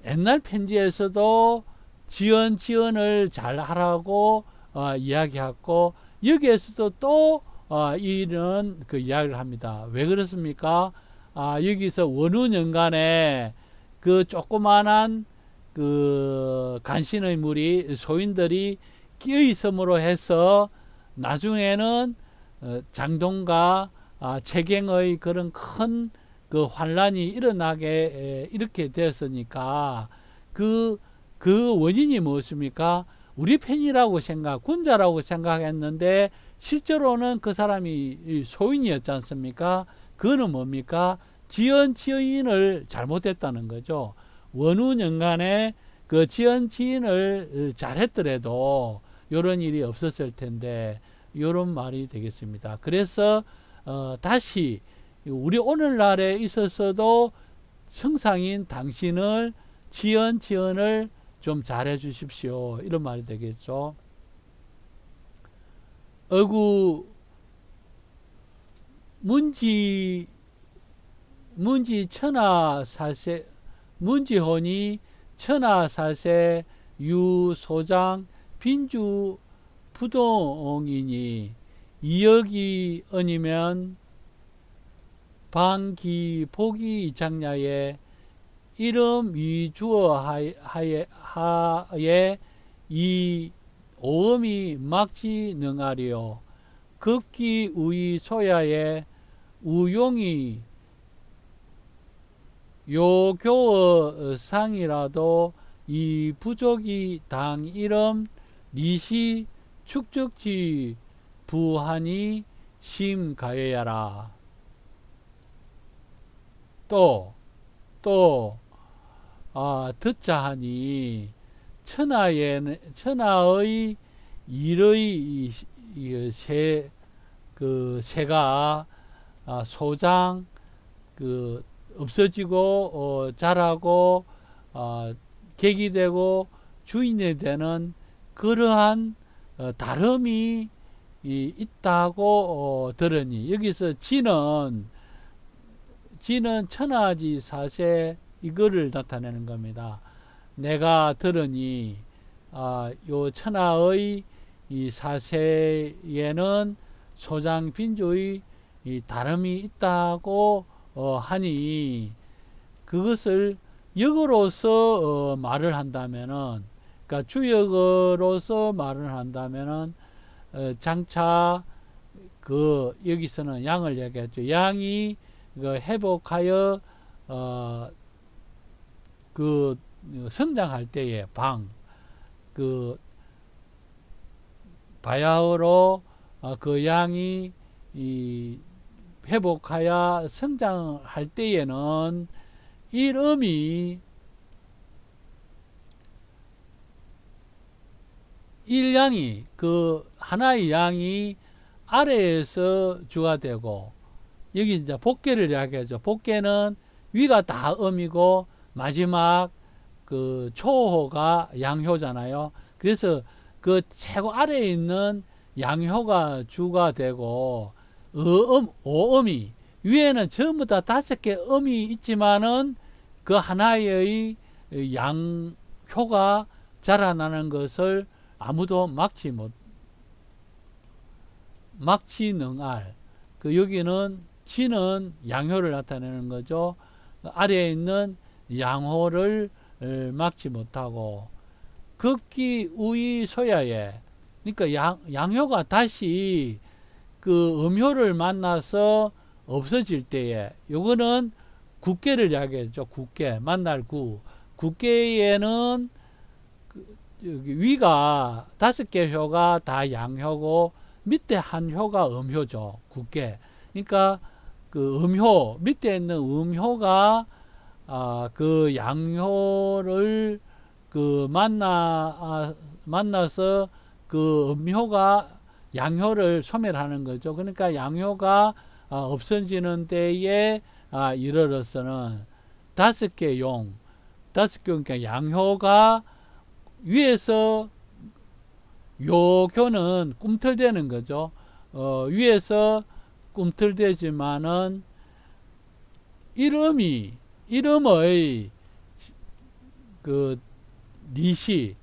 S1: 옛날 편지에서도 지연을 잘 하라고 이야기하고 여기에서도 또 이런 그 이야기를 합니다. 왜 그렇습니까? 여기서 원운연간에 그 조그만한 그 간신의 무리 소인들이 끼어 있음으로 해서 나중에는 장동과 채경의 그런 큰 그 환란이 일어나게 이렇게 되었으니까 그 원인이 무엇입니까? 우리 편이라고 군자라고 생각했는데 실제로는 그 사람이 소인이었지 않습니까? 그거는 뭡니까? 지인을 잘못했다는 거죠. 원운연간에 그 지인을 잘했더라도 이런 일이 없었을 텐데 이런 말이 되겠습니다. 그래서 다시 우리 오늘날에 있어서도 성상인 당신을 지연을 좀 잘해 주십시오. 이런 말이 되겠죠. 어구 문지 천하사세 문지혼이 천하사세 유소장 빈주 부동이니 이역이 언이면 방기 보기 장야에 이름 위주어 하에 이 오음이 막지 능하리요. 급기 우이 소야에 우용이 요교의 상이라도 이 부족이 당 이름 리시 축적지 부하니 심가여야라. 또 듣자 하니 천하의 일의 새가 소장 없어지고 자라고 계기되고 주인이 되는 그러한 다름이 있다고 들으니, 여기서 지는 천하지 사세 이거를 나타내는 겁니다. 내가 들으니 요 천하의 이 사세에는 소장 빈조의 이 다름이 있다고 하니, 그것을 역으로서 말을 한다면은, 그러니까 주역으로서 말을 한다면은 장차 여기서는 양을 얘기했죠. 양이 회복하여 성장할 때에 바야흐로 그 양이 회복하여 성장할 때에는 일음이 일양이 하나의 양이 아래에서 주가 되고, 여기 이제 복계를 이야기하죠. 복계는 위가 다 음이고 마지막 초호가 양효잖아요. 그래서 최고 아래에 있는 양효가 주가 되고, 오음이 위에는 전부 다 5개 음이 있지만은 그 하나의 양효가 자라나는 것을 아무도 막지 능알. 여기는 지는 양효를 나타내는 거죠. 아래에 있는 양효를 막지 못하고, 급기 우이 소야에, 그러니까 양효가 다시 음효를 만나서 없어질 때에, 요거는 국계를 이야기했죠. 국계, 만날 국계에는 여기 위가 5개 효가 다 양효고 밑에 한 효가 음효죠. 국계. 그러니까 음효, 밑에 있는 음효가 양효를 만나서 음효가 양효를 소멸하는 거죠. 그러니까 양효가 없어지는 때에 이르러서는 5개 그러니까 양효가 위에서 요교는 꿈틀대는 거죠. 위에서 꿈틀대지만은 이름의 니시,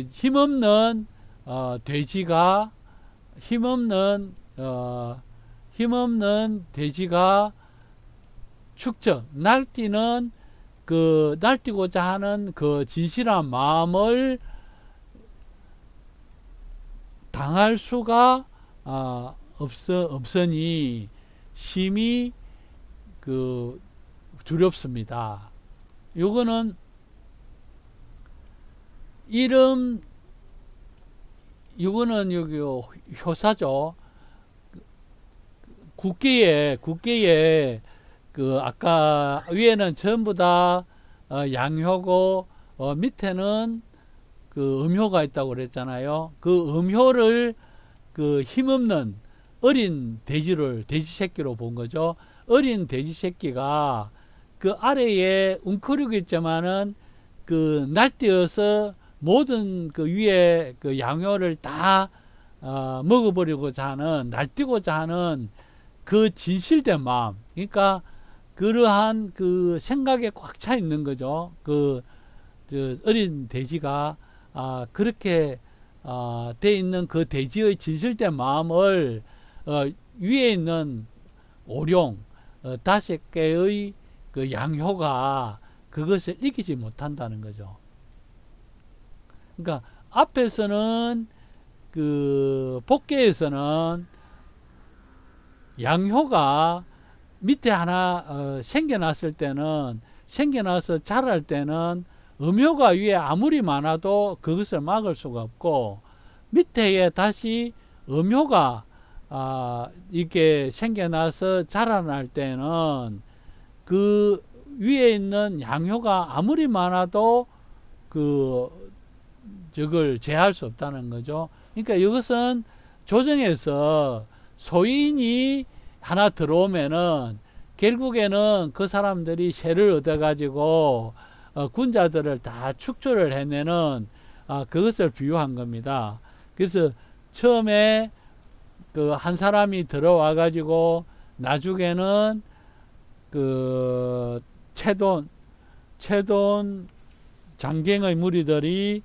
S1: 힘없는 돼지가 축적, 날뛰는 날뛰고자 하는 진실한 마음을 당할 수가 없으니 심히 두렵습니다. 요거는 요거는 여기 효사죠. 국계에 아까 위에는 전부 다 양효고 밑에는 음효가 있다고 그랬잖아요. 음효를 힘없는 어린 돼지 새끼로 본 거죠. 어린 돼지 새끼가 아래에 웅크리고 있지만은 날뛰어서 모든 위에 양효를 다 먹어버리고자 하는, 날뛰고자 하는 진실된 마음, 그러니까 그러한 생각에 꽉 차 있는 거죠. 어린 돼지가 그렇게 돼 있는 돼지의 진실된 마음을 위에 있는 오룡 5개의 양효가 그것을 이기지 못한다는 거죠. 그러니까 앞에서는 복계에서는 양효가 밑에 하나 생겨났을 때는, 생겨나서 자랄 때는 음효가 위에 아무리 많아도 그것을 막을 수가 없고, 밑에에 다시 음효가 이렇게 생겨나서 자라날 때는 그 위에 있는 양효가 아무리 많아도 저걸 제할 수 없다는 거죠. 그러니까 이것은 조정에서 소인이 하나 들어오면은 결국에는 그 사람들이 세를 얻어가지고 군자들을 다 축조를 해내는 그것을 비유한 겁니다. 그래서 처음에 그 한 사람이 들어와 가지고 나중에는 그 채돈 장경의 무리들이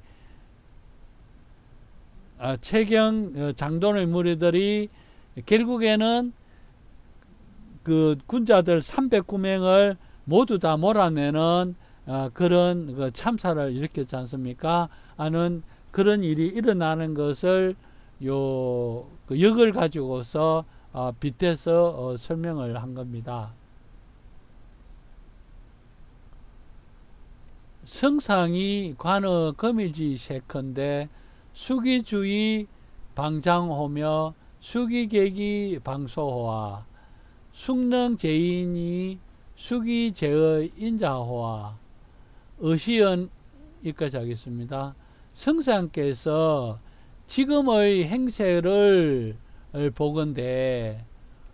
S1: 채경 장돈의 무리들이 결국에는 그 군자들 309명을 모두 다 몰아내는 그런 그 참사를 일으켰지 않습니까? 하는 그런 일이 일어나는 것을 그 역을 가지고서 빗대서 설명을 한 겁니다. 성상이 관어 거미지 세컨대 수기주의 방장호며 수기객이 방소호와 숙능제인이 수기제의 인자호와 의시연 여기까지 하겠습니다. 성상께서 지금의 행세를 보건대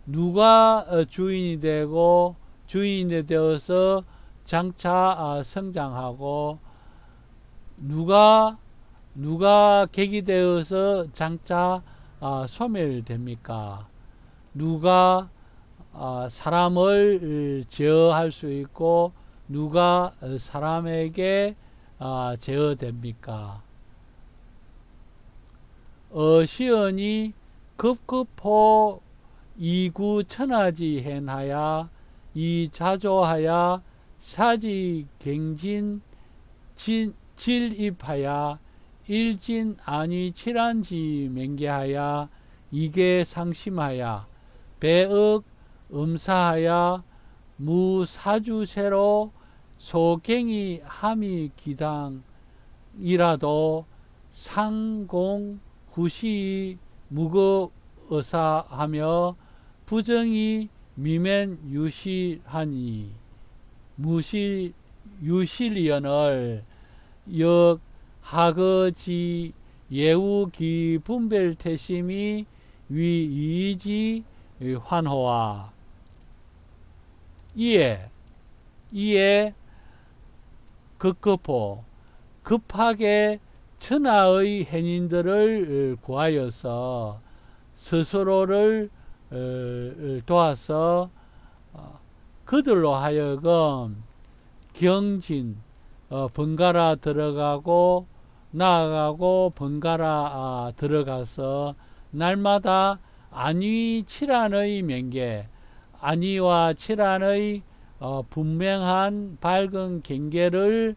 S1: 누가 주인이 되고 주인이 되어서 장차 성장하고 누가 객이 되어서 장차 소멸됩니까? 누가 사람을 제어할 수 있고 누가 사람에게 제어됩니까? 시언이 급급호 이구 천하지 hen하야 이자조하야 사지 갱진 질입하야 일진 안위 칠한지 맹계하야 이계 상심하야 배억 음사하야 무사주세로 소갱이 함이 기당이라도 상공 후시 무거어사하며 부정이 미면 유실하니 유실연을 역 하거지 예우기 분별태심이 위이지 환호와 이에 급급호 급하게 천하의 행인들을 구하여서 스스로를 도와서 그들로 하여금 경진 번갈아 들어가고 나아가고 번갈아 들어가서 날마다 안위 칠안의 명계 안위와 칠안의 분명한 밝은 경계를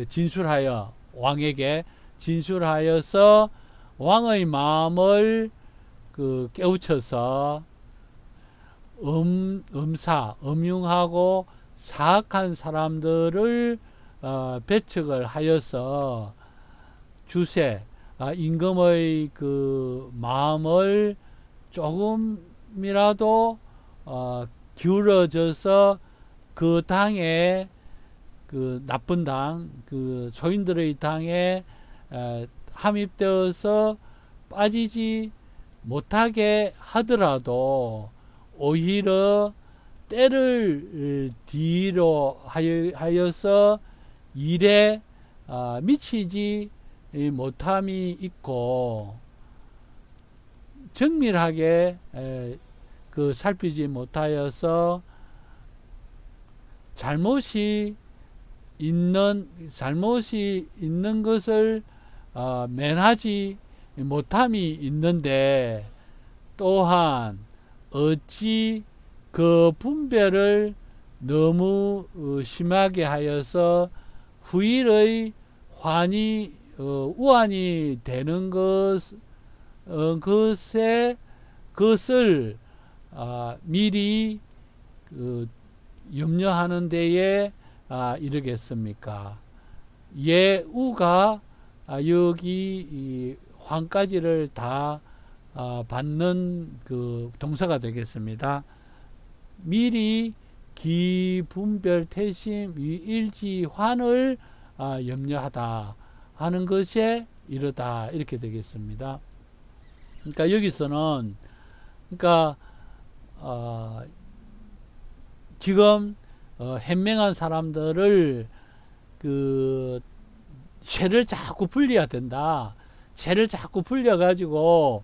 S1: 진술하여 왕에게 진술하여서 왕의 마음을 깨우쳐서 음흉하고 사악한 사람들을 배척을 하여서 주세 임금의 그 마음을 조금이라도 기울어져서 그 당에 그 나쁜 당, 그 소인들의 당에 함입되어서 빠지지 못하게 하더라도 오히려 때를 뒤로 하여서 일에 미치지 못함이 있고 정밀하게 살피지 못하여서 잘못이 있는 것을 면하지 못함이 있는데 또한 어찌 그 분별을 너무 심하게 하여서 후일의 우환이 되는 것에 그것을 미리 염려하는 데에 이르겠습니까? 예우가 여기 이 환까지를 다 받는 그 동사가 되겠습니다. 미리 기분별 태심 위일지 환을 염려하다 하는 것에 이르다 이렇게 되겠습니다. 그러니까 여기서는 그러니까 지금 현명한 사람들을 그 죄를 자꾸 불려야 된다. 죄를 자꾸 불려가지고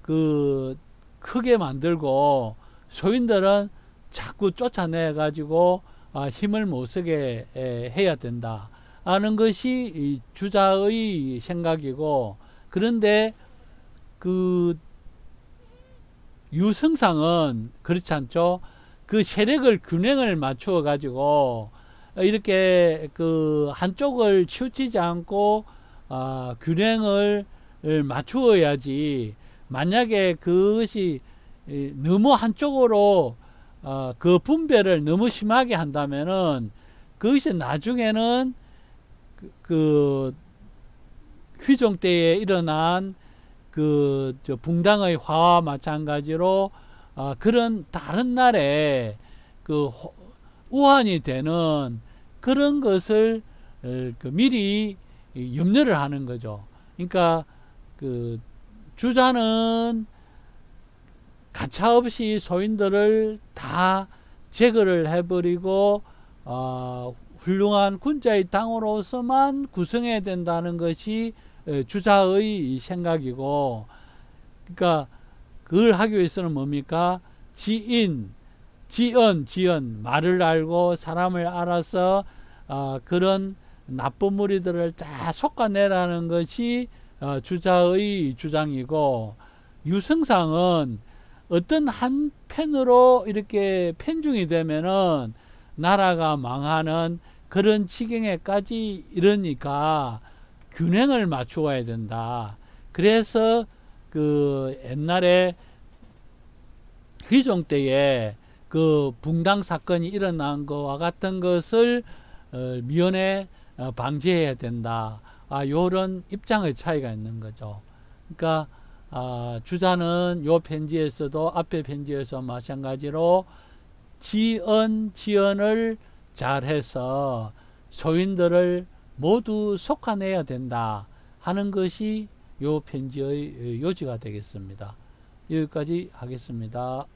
S1: 그 크게 만들고 소인들은 자꾸 쫓아내가지고 힘을 못 쓰게 해야 된다 하는 것이 이 주자의 생각이고, 그런데 그 유승상은 그렇지 않죠. 그 세력을 균형을 맞추어 가지고 이렇게 그 한쪽을 치우치지 않고 균형을 맞추어야지, 만약에 그것이 너무 한쪽으로 그 분배를 너무 심하게 한다면은 그것이 나중에는 그 휘종 때에 일어난 그 붕당의 화와 마찬가지로 그런 다른 날에 그 우환이 되는 그런 것을 그 미리 염려를 하는 거죠. 그러니까 그 주자는 가차없이 소인들을 다 제거를 해버리고 훌륭한 군자의 당으로서만 구성해야 된다는 것이 주자의 생각이고, 그러니까 그걸 하기 위해서는 뭡니까? 지연, 말을 알고 사람을 알아서 그런 나쁜 무리들을 다 솎아내라는 것이 주자의 주장이고, 유승상은 어떤 한 편으로 이렇게 편중이 되면은 나라가 망하는 그런 지경에까지 이르니까 균형을 맞추어야 된다. 그래서 그 옛날에 휘종 때에 그 붕당 사건이 일어난 것과 같은 것을 미연에 방지해야 된다. 요런 입장의 차이가 있는 거죠. 그러니까 주자는 요 편지에서도 앞에 편지에서 마찬가지로 지연을 잘해서 소인들을 모두 속아내야 된다 하는 것이 요 편지의 요지가 되겠습니다. 여기까지 하겠습니다.